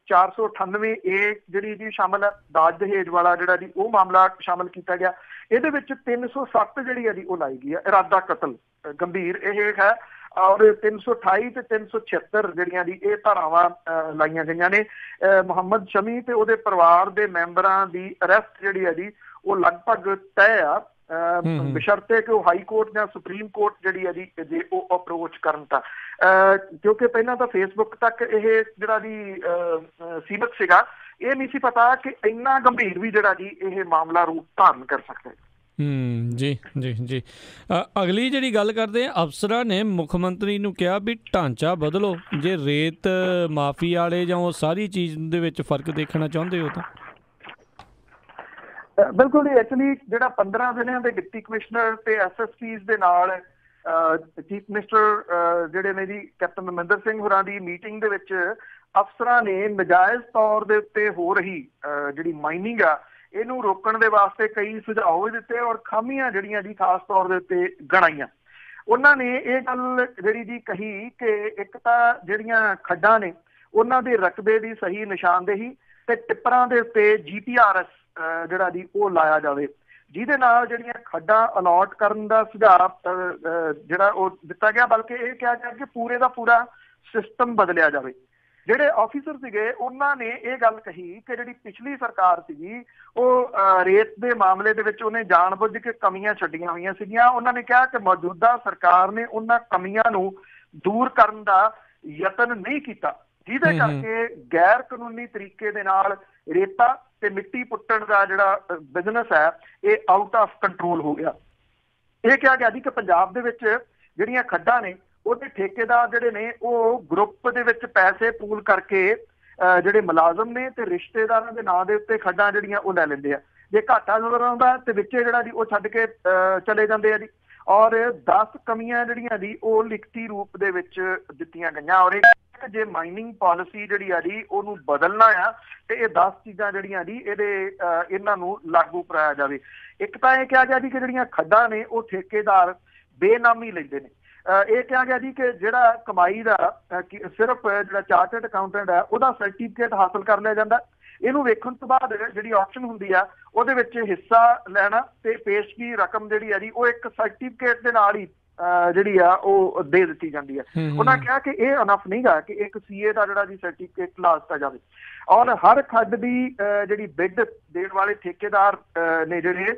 498A ਜਿਹੜੀ ਜੀ ਸ਼ਾਮਲ ਹੈ, ਦਾਜ ਦਹੇਜ ਵਾਲਾ ਜਿਹੜਾ ਜੀ ਉਹ ਮਾਮਲਾ ਸ਼ਾਮਲ ਕੀਤਾ ਗਿਆ। ਇਹਦੇ ਵਿੱਚ 307 ਜਿਹੜੀ ਹੈ ਜੀ ਉਹ ਲਾਈ ਗਈ ਹੈ, ਇਰਾਦਾ ਕਤਲ ਗੰਭੀਰ ਇਹ ਹੈ, ਔਰ 328 ਤੇ 376 ਜਿਹੜੀਆਂ ਦੀ ਇਹ ਧਾਰਾਵਾਂ ਲਾਈਆਂ ਗਈਆਂ ਨੇ। ਮੁਹੰਮਦ ਸ਼ਮੀ ਤੇ ਉਹਦੇ ਪਰਿਵਾਰ ਦੇ ਮੈਂਬਰਾਂ ਦੀ ਅਰੈਸਟ ਜਿਹੜੀ ਹੈ ਜੀ ਉਹ ਲਗਭਗ ਤੈਅ ਆ, ਬਸ਼ਰਤੇ ਕਿ ਉਹ ਹਾਈ ਕੋਰਟ ਜਾਂ ਸੁਪਰੀਮ ਕੋਰਟ ਜਿਹੜੀ ਹੈ ਜੀ ਜੇ ਉਹ ਅਪਰੋਚ ਕਰਨ ਤਾਂ, ਕਿਉਂਕਿ ਪਹਿਲਾਂ ਤਾਂ ਫੇਸਬੁੱਕ ਤੱਕ ਇਹ ਜਿਹੜਾ ਜੀ ਸੀਮਤ ਸੀਗਾ। ਇਹ ਨਹੀਂ ਸੀ ਪਤਾ ਕਿ ਇੰਨਾ ਗੰਭੀਰ ਵੀ ਜਿਹੜਾ ਜੀ ਇਹ ਮਾਮਲਾ ਰੂਪ ਧਾਰਨ ਕਰ ਸਕਦਾ ਹੈ। ਜੀ ਜੀ ਜੀ ਅਗਲੀ ਜਿਹੜੀ ਗੱਲ ਕਰਦੇ ਆ, ਅਫਸਰਾਂ ਨੇ ਮੁੱਖ ਮੰਤਰੀ ਨੂੰ ਕਿਹਾ ਵੀ ਢਾਂਚਾ ਬਦਲੋ, ਜੇ ਰੇਤ ਮਾਫੀ ਵਾਲੇ ਜਾਂ ਉਹ ਸਾਰੀ ਚੀਜ਼ ਦੇ ਵਿੱਚ ਫਰਕ ਦੇਖਣਾ ਚਾਹੁੰਦੇ ਹੋ ਤਾਂ। ਬਿਲਕੁਲ ਜੀ, ਐਕਚੁਅਲੀ ਜਿਹੜਾ 15 ਜ਼ਿਲ੍ਹਿਆਂ ਦੇ ਡਿਪਟੀ ਕਮਿਸ਼ਨਰ ਤੇ SSPs ਦੇ ਨਾਲ ਚੀਫ ਮਿਨਿਸਟਰ ਜਿਹੜੇ ਨੇ ਜੀ ਕੈਪਟਨ ਅਮਰਿੰਦਰ ਸਿੰਘ ਹੋਰਾਂ ਦੀ ਮੀਟਿੰਗ ਦੇ ਵਿੱਚ ਅਫਸਰਾਂ ਨੇ ਨਜਾਇਜ਼ ਤੌਰ ਦੇ ਉੱਤੇ ਹੋ ਰਹੀ ਜਿਹੜੀ ਮਾਈਨਿੰਗ ਆ ਇਹਨੂੰ ਰੋਕਣ ਦੇ ਵਾਸਤੇ ਕਈ ਸੁਝਾਅ ਵੀ ਦਿੱਤੇ ਔਰ ਖਾਮੀਆਂ ਜਿਹੜੀਆਂ ਜੀ ਖਾਸ ਤੌਰ ਦੇ ਉੱਤੇ ਗਣਾਈਆਂ। ਉਹਨਾਂ ਨੇ ਇਹ ਗੱਲ ਜਿਹੜੀ ਜੀ ਕਹੀ ਕਿ ਇੱਕ ਤਾਂ ਜਿਹੜੀਆਂ ਖੱਡਾਂ ਨੇ ਉਹਨਾਂ ਦੇ ਰਕਬੇ ਦੀ ਸਹੀ ਨਿਸ਼ਾਨਦੇਹੀ ਤੇ ਟਿੱਪਰਾਂ ਦੇ ਉੱਤੇ GPRS ਜਿਹੜਾ ਜੀ ਉਹ ਲਾਇਆ ਜਾਵੇ, ਜਿਹਦੇ ਨਾਲ ਜਿਹੜੀਆਂ ਖੱਡਾਂ ਅਲਾਟ ਕਰਨ ਦਾ ਸੁਝਾਅ ਜਿਹੜਾ ਉਹ ਦਿੱਤਾ ਗਿਆ, ਬਲਕਿ ਇਹ ਕਿਹਾ ਗਿਆ ਕਿ ਪੂਰੇ ਦਾ ਪੂਰਾ ਸਿਸਟਮ ਬਦਲਿਆ ਜਾਵੇ। ਜਿਹੜੇ ਆਫੀਸਰ ਸੀਗੇ ਉਹਨਾਂ ਨੇ ਇਹ ਗੱਲ ਕਹੀ ਕਿ ਜਿਹੜੀ ਪਿਛਲੀ ਸਰਕਾਰ ਸੀਗੀ ਉਹ ਰੇਤ ਦੇ ਮਾਮਲੇ ਦੇ ਵਿੱਚ ਉਹਨੇ ਜਾਣਬੁੱਝ ਕੇ ਕਮੀਆਂ ਛੱਡੀਆਂ ਹੋਈਆਂ ਸੀਗੀਆਂ। ਉਹਨਾਂ ਨੇ ਕਿਹਾ ਕਿ ਮੌਜੂਦਾ ਸਰਕਾਰ ਨੇ ਉਹਨਾਂ ਕਮੀਆਂ ਨੂੰ ਦੂਰ ਕਰਨ ਦਾ ਯਤਨ ਨਹੀਂ ਕੀਤਾ, ਜਿਹਦੇ ਕਰਕੇ ਗੈਰ ਕਾਨੂੰਨੀ ਤਰੀਕੇ ਦੇ ਨਾਲ ਰੇਤਾ ਤੇ ਮਿੱਟੀ ਪੁੱਟਣ ਦਾ ਜਿਹੜਾ ਬਿਜ਼ਨਸ ਹੈ ਇਹ ਆਊਟ ਆਫ ਕੰਟਰੋਲ ਹੋ ਗਿਆ। ਇਹ ਕਿਹਾ ਗਿਆ ਜੀ ਕਿ ਪੰਜਾਬ ਦੇ ਵਿੱਚ ਜਿਹੜੀਆਂ ਖੱਡਾਂ ਨੇ ਉਹਦੇ ਠੇਕੇਦਾਰ ਜਿਹੜੇ ਨੇ ਉਹ ਗਰੁੱਪ ਦੇ ਵਿੱਚ ਪੈਸੇ ਪੂਲ ਕਰਕੇ ਜਿਹੜੇ ਮੁਲਾਜ਼ਮ ਨੇ ਤੇ ਰਿਸ਼ਤੇਦਾਰਾਂ ਦੇ ਨਾਂ ਦੇ ਉੱਤੇ ਖੱਡਾਂ ਜਿਹੜੀਆਂ ਉਹ ਲੈ ਲੈਂਦੇ ਆ। ਜੇ ਘਾਟਾ ਨਜ਼ਰ ਆਉਂਦਾ ਤੇ ਵਿੱਚੇ ਜਿਹੜਾ ਜੀ ਉਹ ਛੱਡ ਕੇ ਚਲੇ ਜਾਂਦੇ ਆ ਜੀ। ਔਰ 10 ਕਮੀਆਂ ਜਿਹੜੀਆਂ ਜੀ ਉਹ ਲਿਖਤੀ ਰੂਪ ਦੇ ਵਿੱਚ ਦਿੱਤੀਆਂ ਗਈਆਂ ਔਰ ਜੇ ਮਾਈਨਿੰਗ ਪਾਲਿਸੀ ਜਿਹੜੀ ਆ ਜੀ ਉਹਨੂੰ ਬਦਲਣਾ ਆ ਤੇ ਇਹ 10 ਚੀਜ਼ਾਂ ਜਿਹੜੀਆਂ ਜੀ ਇਹਨਾਂ ਨੂੰ ਲਾਗੂ ਕਰਾਇਆ ਜਾਵੇ। ਇੱਕ ਤਾਂ ਇਹ ਕਿਹਾ ਗਿਆ ਜੀ ਕਿ ਜਿਹੜੀਆਂ ਖੱਡਾਂ ਨੇ ਉਹ ਠੇਕੇਦਾਰ ਬੇਨਾਮੀ ਲੈਂਦੇ ਨੇ। ਇਹ ਕਿਹਾ ਗਿਆ ਜੀ ਕਿ ਜਿਹੜਾ ਕਮਾਈ ਦਾ ਸਿਰਫ ਜਿਹੜਾ ਚਾਰਟਰਡ ਅਕਾਊਂਟੈਂਟ ਹੈ ਉਹਦਾ ਸਰਟੀਫਿਕੇਟ ਹਾਸਲ ਕਰ ਲਿਆ ਜਾਂਦਾ। ਇਹਨੂੰ ਵੇਖਣ ਤੋਂ ਬਾਅਦ ਜਿਹੜੀ ਆਪਸ਼ਨ ਹੁੰਦੀ ਆ ਉਹਦੇ ਵਿੱਚ ਹਿੱਸਾ ਲੈਣਾ ਤੇ ਪੇਸ਼ਗੀ ਰਕਮ ਜਿਹੜੀ ਆ ਜੀ ਉਹ ਇੱਕ ਸਰਟੀਫਿਕੇਟ ਦੇ ਨਾਲ ਹੀ ਜਿਹੜੀ ਆ ਉਹ ਦੇ ਦਿੱਤੀ ਜਾਂਦੀ ਹੈ। ਉਹਨਾਂ ਕਿਹਾ ਕਿ ਇਹ ਅਨਫ ਨਹੀਂ ਗਾ ਕਿ ਇੱਕ CA ਦਾ ਜਿਹੜਾ ਜੀ ਸਰਟੀਫਿਕੇਟ ਲਾ ਦਿੱਤਾ ਜਾਵੇ ਔਰ ਹਰ ਖੱਡ ਦੀ ਜਿਹੜੀ ਬਿੱਡ ਦੇਣ ਵਾਲੇ ਠੇਕੇਦਾਰ ਨੇ ਜਿਹੜੇ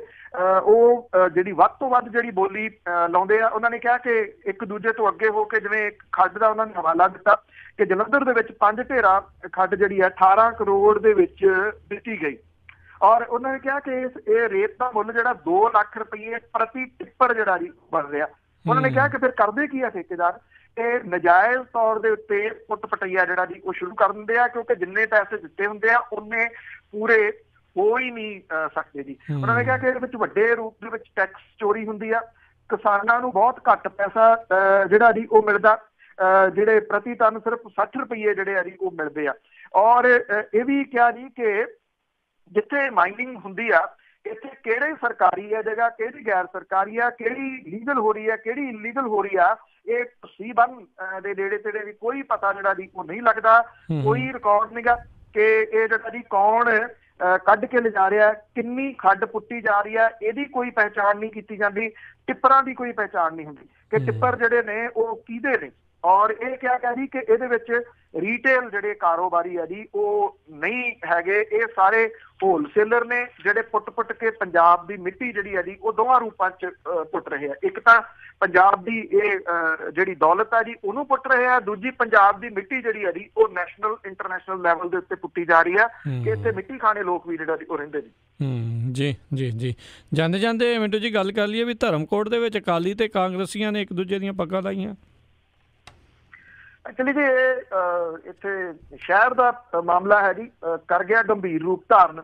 ਉਹ ਜਿਹੜੀ ਵੱਧ ਤੋਂ ਵੱਧ ਜਿਹੜੀ ਬੋਲੀ ਲਾਉਂਦੇ ਆ। ਉਹਨਾਂ ਨੇ ਕਿਹਾ ਕਿ ਇੱਕ ਦੂਜੇ ਤੋਂ ਅੱਗੇ ਹੋ ਕੇ, ਜਿਵੇਂ ਇੱਕ ਖੱਡ ਦਾ ਉਹਨਾਂ ਨੇ ਹਵਾਲਾ ਦਿੱਤਾ ਕਿ ਜਲੰਧਰ ਦੇ ਵਿੱਚ 5 ਢੇਰਾ ਖੱਡ ਜਿਹੜੀ ਹੈ 18 ਕਰੋੜ ਦੇ ਵਿੱਚ ਦਿੱਤੀ ਗਈ ਔਰ ਉਹਨਾਂ ਨੇ ਕਿਹਾ ਕਿ ਇਹ ਰੇਤ ਦਾ ਮੁੱਲ ਜਿਹੜਾ 2 ਲੱਖ ਰੁਪਏ ਪ੍ਰਤੀ ਟਿੱਪਰ ਜਿਹੜਾ ਜੀ ਬਣ ਰਿਹਾ। ਉਹਨਾਂ ਨੇ ਕਿਹਾ ਕਿ ਫਿਰ ਕਰਦੇ ਕੀ ਆ ਠੇਕੇਦਾਰ, ਇਹ ਨਜਾਇਜ਼ ਤੌਰ ਦੇ ਉੱਤੇ ਪੁੱਟ ਪਟਈਆ ਜਿਹੜਾ ਜੀ ਉਹ ਸ਼ੁਰੂ ਕਰ ਦਿੰਦੇ ਆ, ਕਿਉਂਕਿ ਜਿੰਨੇ ਪੈਸੇ ਦਿੱਤੇ ਹੁੰਦੇ ਆ ਉਹਨੇ ਪੂਰੇ ਹੋ ਹੀ ਨਹੀਂ ਸਕਦੇ ਜੀ। ਉਹਨਾਂ ਨੇ ਕਿਹਾ ਕਿ ਇਹਦੇ ਵਿੱਚ ਵੱਡੇ ਰੂਪ ਦੇ ਵਿੱਚ ਟੈਕਸ ਚੋਰੀ ਹੁੰਦੀ ਆ, ਕਿਸਾਨਾਂ ਨੂੰ ਬਹੁਤ ਘੱਟ ਪੈਸਾ ਜਿਹੜਾ ਜੀ ਉਹ ਮਿਲਦਾ, ਜਿਹੜੇ ਪ੍ਰਤੀ ਟਨ ਸਿਰਫ 60 ਰੁਪਏ ਜਿਹੜੇ ਆ ਜੀ ਉਹ ਮਿਲਦੇ ਆ। ਔਰ ਇਹ ਵੀ ਕਿਹਾ ਜੀ ਕਿ ਜਿੱਥੇ ਮਾਈਨਿੰਗ ਹੁੰਦੀ ਆ ਇੱਥੇ ਕਿਹੜੇ ਸਰਕਾਰੀ ਹੈ ਜਗ੍ਹਾ, ਕਿਹੜੀ ਗੈਰ ਸਰਕਾਰੀ ਆ, ਕਿਹੜੀ ਲੀਗਲ ਹੋ ਰਹੀ ਹੈ, ਕਿਹੜੀ ਇਲੀਗਲ ਹੋ ਰਹੀ ਆ, ਇਹ C1 ਦੇ ਨੇੜੇ ਤੇੜੇ ਵੀ ਕੋਈ ਪਤਾ ਜਿਹੜਾ ਜੀ ਉਹ ਨਹੀਂ ਲੱਗਦਾ। ਕੋਈ ਰਿਕਾਰਡ ਨਹੀਂਗਾ ਕਿ ਇਹ ਜਿਹੜਾ ਜੀ ਕੌਣ ਕੱਢ ਕੇ ਲਿਜਾ ਰਿਹਾ, ਕਿੰਨੀ ਖੱਡ ਪੁੱਟੀ ਜਾ ਰਹੀ ਹੈ, ਇਹਦੀ ਕੋਈ ਪਹਿਚਾਣ ਨਹੀਂ ਕੀਤੀ ਜਾਂਦੀ। ਟਿੱਪਰਾਂ ਦੀ ਕੋਈ ਪਹਿਚਾਣ ਨਹੀਂ ਹੁੰਦੀ ਕਿ ਟਿੱਪਰ ਜਿਹੜੇ ਨੇ ਉਹ ਕਿਹਦੇ ਨੇ। ਔਰ ਇਹ ਕਿਹਾ ਗਿਆ ਜੀ ਕਿ ਇਹਦੇ ਵਿੱਚ ਰੀਟੇਲ ਜਿਹੜੇ ਕਾਰੋਬਾਰੀ ਆ ਜੀ ਉਹ ਨਹੀਂ ਹੈਗੇ, ਇਹ ਸਾਰੇ ਹੋਲਸੇਲਰ ਨੇ ਜਿਹੜੇ ਪੁੱਟ ਕੇ ਪੰਜਾਬ ਦੀ ਮਿੱਟੀ ਜਿਹੜੀ ਆ ਜੀ ਉਹ ਦੋਵਾਂ ਰੂਪਾਂ 'ਚ ਪੁੱਟ ਰਹੇ ਆ। ਇੱਕ ਤਾਂ ਪੰਜਾਬ ਦੀ ਇਹ ਜਿਹੜੀ ਦੌਲਤ ਆ ਜੀ ਉਹਨੂੰ ਪੁੱਟ ਰਹੇ ਆ, ਦੂਜੀ ਪੰਜਾਬ ਦੀ ਮਿੱਟੀ ਜਿਹੜੀ ਆ ਜੀ ਉਹ ਨੈਸ਼ਨਲ ਇੰਟਰਨੈਸ਼ਨਲ ਲੈਵਲ ਦੇ ਉੱਤੇ ਪੁੱਟੀ ਜਾ ਰਹੀ ਆ ਕਿ ਇੱਥੇ ਮਿੱਟੀ ਖਾਣੇ ਲੋਕ ਵੀ ਜਿਹੜਾ ਜੀ ਉਹ ਰਹਿੰਦੇ ਨੇ। ਜੀ ਜਾਂਦੇ ਜਾਂਦੇ ਮਿੰਟੂ ਜੀ ਗੱਲ ਕਰ ਲਈਏ ਵੀ ਧਰਮਕੋਟ ਦੇ ਵਿੱਚ ਅਕਾਲੀ ਤੇ ਕਾਂਗਰਸੀਆਂ ਨੇ ਇੱਕ ਦੂਜੇ ਦੀਆਂ ਪੱਗਾਂ ਲਾਈਆਂ। ਐਕਚੁਅਲੀ ਜੀ ਇਹ ਇੱਥੇ ਸ਼ਹਿਰ ਦਾ ਮਾਮਲਾ ਹੈ ਜੀ, ਕਰ ਗਿਆ ਗੰਭੀਰ ਰੂਪ ਧਾਰਨ।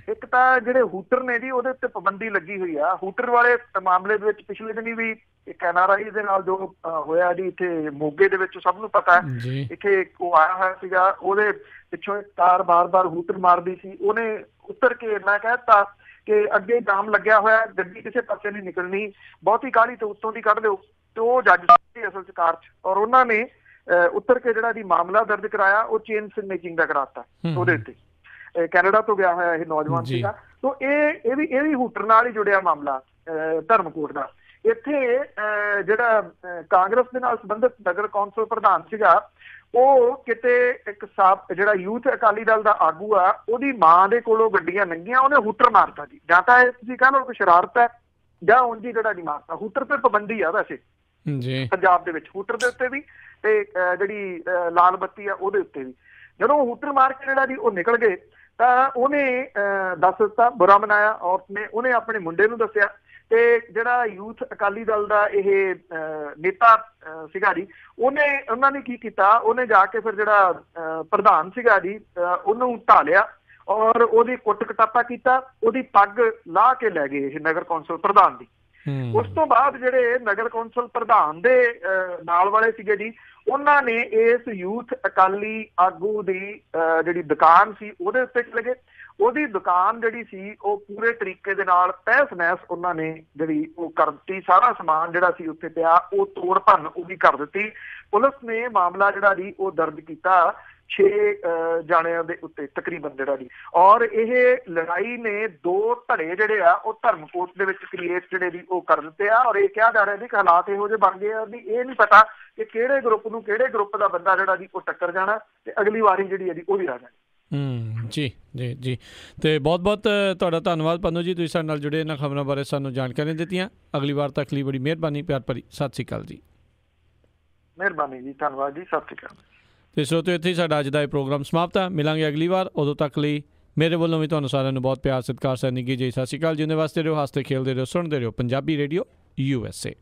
ਇੱਕ ਤਾਂ ਜਿਹੜੇ ਹੂਟਰ ਨੇ ਜੀ ਉਹਦੇ ਉੱਤੇ ਪਾਬੰਦੀ ਲੱਗੀ ਹੋਈ ਆ। ਹੂਟਰ ਵਾਲੇ ਮਾਮਲੇ ਦੇ ਵਿੱਚ ਪਿਛਲੇ ਦਿਨੀ ਵੀ ਇੱਕ NRI ਦੇ ਨਾਲ ਜੋ ਹੋਇਆ ਜੀ ਇੱਥੇ ਮੋਗੇ ਦੇ ਵਿੱਚ, ਸਭ ਨੂੰ ਪਤਾ ਹੈ ਇੱਥੇ ਉਹ ਆਇਆ ਹੋਇਆ ਸੀਗਾ, ਉਹਦੇ ਪਿੱਛੋਂ ਇੱਕ ਕਾਰ ਬਾਰ ਹੂਟਰ ਮਾਰਦੀ ਸੀ, ਉਹਨੇ ਉਤਰ ਕੇ ਮੈਂ ਕਹਿ ਦਿੱਤਾ ਕਿ ਅੱਗੇ ਜਾਮ ਲੱਗਿਆ ਹੋਇਆ, ਗੱਡੀ ਕਿਸੇ ਪਾਸੇ ਨਹੀਂ ਨਿਕਲਣੀ, ਬਹੁਤੀ ਕਾਹਲੀ ਤੇ ਉੱਤੋਂ ਦੀ ਕੱਢ ਦਿਓ। ਤੇ ਉਹ ਜੱਜ ਸੀ ਅਸਲ 'ਚ ਕਾਰ 'ਚ, ਔਰ ਉਹਨਾਂ ਨੇ ਉੱਤਰ ਕੇ ਜਿਹੜਾ ਜੀ ਮਾਮਲਾ ਦਰਜ ਕਰਾਇਆ ਉਹ ਚੇਨ ਸਿਗਨੇਚਰਿੰਗ ਦਾ ਕਰਾਤਾ ਉਹਦੇ ਉੱਤੇ। ਕੈਨੇਡਾ ਤੋਂ ਗਿਆ ਹੋਇਆ ਇਹ ਨੌਜਵਾਨ ਸੀਗਾ। ਤੋ ਇਹ ਵੀ ਹੂਟਰ ਨਾਲ ਹੀ ਜੁੜਿਆ ਮਾਮਲਾ ਧਰਮਕੋਟ ਦਾ। ਇੱਥੇ ਜਿਹੜਾ ਕਾਂਗਰਸ ਦੇ ਨਾਲ ਸੰਬੰਧਿਤ ਨਗਰ ਕੌਂਸਲ ਪ੍ਰਧਾਨ ਸੀਗਾ, ਉਹ ਕਿਤੇ ਇੱਕ ਜਿਹੜਾ ਯੂਥ ਅਕਾਲੀ ਦਲ ਦਾ ਆਗੂ ਆ, ਉਹਦੀ ਮਾਂ ਦੇ ਕੋਲੋਂ ਗੱਡੀਆਂ ਲੰਘੀਆਂ, ਉਹਨੇ ਹੂਟਰ ਮਾਰਤਾ ਜੀ। ਜਾਂ ਤਾਂ ਇਹ ਤੁਸੀਂ ਕਹਿ ਲਓ ਕਿ ਸ਼ਰਾਰਤ ਹੈ ਜਾਂ ਉਂਝ ਹੀ ਜਿਹੜਾ ਜੀ ਮਾਰਤਾ। ਹੂਟਰ ਤੇ ਪਾਬੰਦੀ ਆ ਵੈਸੇ ਪੰਜਾਬ ਦੇ ਵਿੱਚ, ਹੂਟਰ ਦੇ ਉੱਤੇ ਵੀ ਤੇ ਜਿਹੜੀ ਲਾਲ ਬੱਤੀ ਆ ਉਹਦੇ ਉੱਤੇ ਵੀ। ਜਦੋਂ ਹੂਟਰ ਮਾਰ ਕੇ ਜਿਹੜਾ ਜੀ ਉਹ ਨਿਕਲ ਗਏ ਤਾਂ ਉਹਨੇ ਦੱਸ ਦਿੱਤਾ, ਬੁਰਾ ਮਨਾਇਆ ਔਰਤ ਨੇ, ਉਹਨੇ ਆਪਣੇ ਮੁੰਡੇ ਨੂੰ ਦੱਸਿਆ। ਤੇ ਜਿਹੜਾ ਯੂਥ ਅਕਾਲੀ ਦਲ ਦਾ ਇਹ ਨੇਤਾ ਸੀਗਾ ਜੀ, ਉਹਨਾਂ ਨੇ ਕੀ ਕੀਤਾ, ਉਹਨੇ ਜਾ ਕੇ ਫਿਰ ਜਿਹੜਾ ਪ੍ਰਧਾਨ ਸੀਗਾ ਜੀ ਉਹਨੂੰ ਢਾਲਿਆ ਔਰ ਉਹਦੀ ਕੁੱਟ ਕਟਾਪਾ ਕੀਤਾ, ਉਹਦੀ ਪੱਗ ਲਾਹ ਕੇ ਲੈ ਗਏ ਇਹ ਨਗਰ ਕੌਂਸਲ ਪ੍ਰਧਾਨ ਦੀ। ਉਸ ਤੋਂ ਬਾਅਦ ਜਿਹੜੇ ਨਗਰ ਕੌਂਸਲ ਪ੍ਰਧਾਨ ਦੇ ਨਾਲ ਵਾਲੇ ਸੀਗੇ ਜੀ, ਉਹਨਾਂ ਨੇ ਇਸ ਯੂਥ ਅਕਾਲੀ ਆਗੂ ਦੀ ਜਿਹੜੀ ਦੁਕਾਨ ਸੀ ਉਹਦੇ ਉੱਤੇ ਚਲੇ ਗਏ। ਉਹਦੀ ਦੁਕਾਨ ਜਿਹੜੀ ਸੀ ਉਹ ਪੂਰੇ ਤਰੀਕੇ ਦੇ ਨਾਲ ਤਹਿਸ ਨਹਿਸ ਉਹਨਾਂ ਨੇ ਜਿਹੜੀ ਉਹ ਕਰ ਦਿੱਤੀ। ਸਾਰਾ ਸਮਾਨ ਜਿਹੜਾ ਸੀ ਉੱਥੇ ਪਿਆ ਉਹ ਤੋੜ ਭੰਨ ਉਹਦੀ ਕਰ ਦਿੱਤੀ। ਪੁਲਿਸ ਨੇ ਮਾਮਲਾ ਜਿਹੜਾ ਜੀ ਉਹ ਦਰਜ ਕੀਤਾ 6 ਜਾਣਿਆਂ ਦੇ ਉੱਤੇ ਤਕਰੀਬਨ ਜਿਹੜਾ ਜੀ। ਔਰ ਇਹ ਲੜਾਈ ਨੇ 2 ਧੜੇ ਜਿਹੜੇ ਆ ਉਹ ਧਰਮਕੋਟ ਦੇ ਵਿੱਚ ਕ੍ਰੀਏਟ ਜਿਹੜੇ ਜੀ ਉਹ ਕਰ ਦਿੱਤੇ ਆ। ਔਰ ਇਹ ਕਿਹਾ ਜਾ ਰਿਹਾ ਜੀ ਕਿ ਹਾਲਾਤ ਇਹੋ ਜਿਹੇ ਬਣ ਗਏ ਆ ਵੀ ਇਹ ਨਹੀਂ ਪਤਾ ਕਿ ਕਿਹੜੇ ਗਰੁੱਪ ਨੂੰ ਕਿਹੜੇ ਗਰੁੱਪ ਦਾ ਬੰਦਾ ਜਿਹੜਾ ਜੀ ਉਹ ਟੱਕਰ ਜਾਣਾ ਤੇ ਅਗਲੀ ਵਾਰੀ ਜਿਹੜੀ ਹੈ ਜੀ ਉਹ ਵੀ ਆ ਜਾਣੀ। ਜੀ ਤੇ ਬਹੁਤ ਤੁਹਾਡਾ ਧੰਨਵਾਦ ਪੰਨੂ ਜੀ, ਤੁਸੀਂ ਸਾਡੇ ਨਾਲ ਜੁੜੇ, ਇਹਨਾਂ ਖਬਰਾਂ ਬਾਰੇ ਸਾਨੂੰ ਜਾਣਕਾਰੀ ਦਿੱਤੀਆਂ। ਅਗਲੀ ਵਾਰ ਤੱਕ ਲਈ ਬੜੀ ਮਿਹਰਬਾਨੀ, ਪਿਆਰ ਭਰੀ ਸਤਿ ਸ਼੍ਰੀ ਅਕਾਲ ਜੀ। ਮਿਹਰਬਾਨੀ ਜੀ, ਧੰਨਵਾਦ ਜੀ, ਸਤਿ ਸ਼੍ਰੀ ਅਕਾਲ। ਤੇ ਸਰੋਤਿਓ ਇੱਥੇ ਹੀ ਸਾਡਾ ਅੱਜ ਦਾ ਇਹ ਪ੍ਰੋਗਰਾਮ ਸਮਾਪਤ ਹੈ। ਮਿਲਾਂਗੇ ਅਗਲੀ ਵਾਰ, ਉਦੋਂ ਤੱਕ ਲਈ ਮੇਰੇ ਵੱਲੋਂ ਵੀ ਤੁਹਾਨੂੰ ਸਾਰਿਆਂ ਨੂੰ ਬਹੁਤ ਪਿਆਰ ਸਤਿਕਾਰ ਸੈਨਿਕੀ ਜੀ, ਸਤਿ ਸ਼੍ਰੀ ਅਕਾਲ। ਜਿਉਂਦੇ ਵਾਸਤੇ ਰਹੋ, ਹੱਸਦੇ ਖੇਲਦੇ ਰਹੋ, ਸੁਣਦੇ ਰਹੋ ਪੰਜਾਬੀ ਰੇਡੀਓ USA।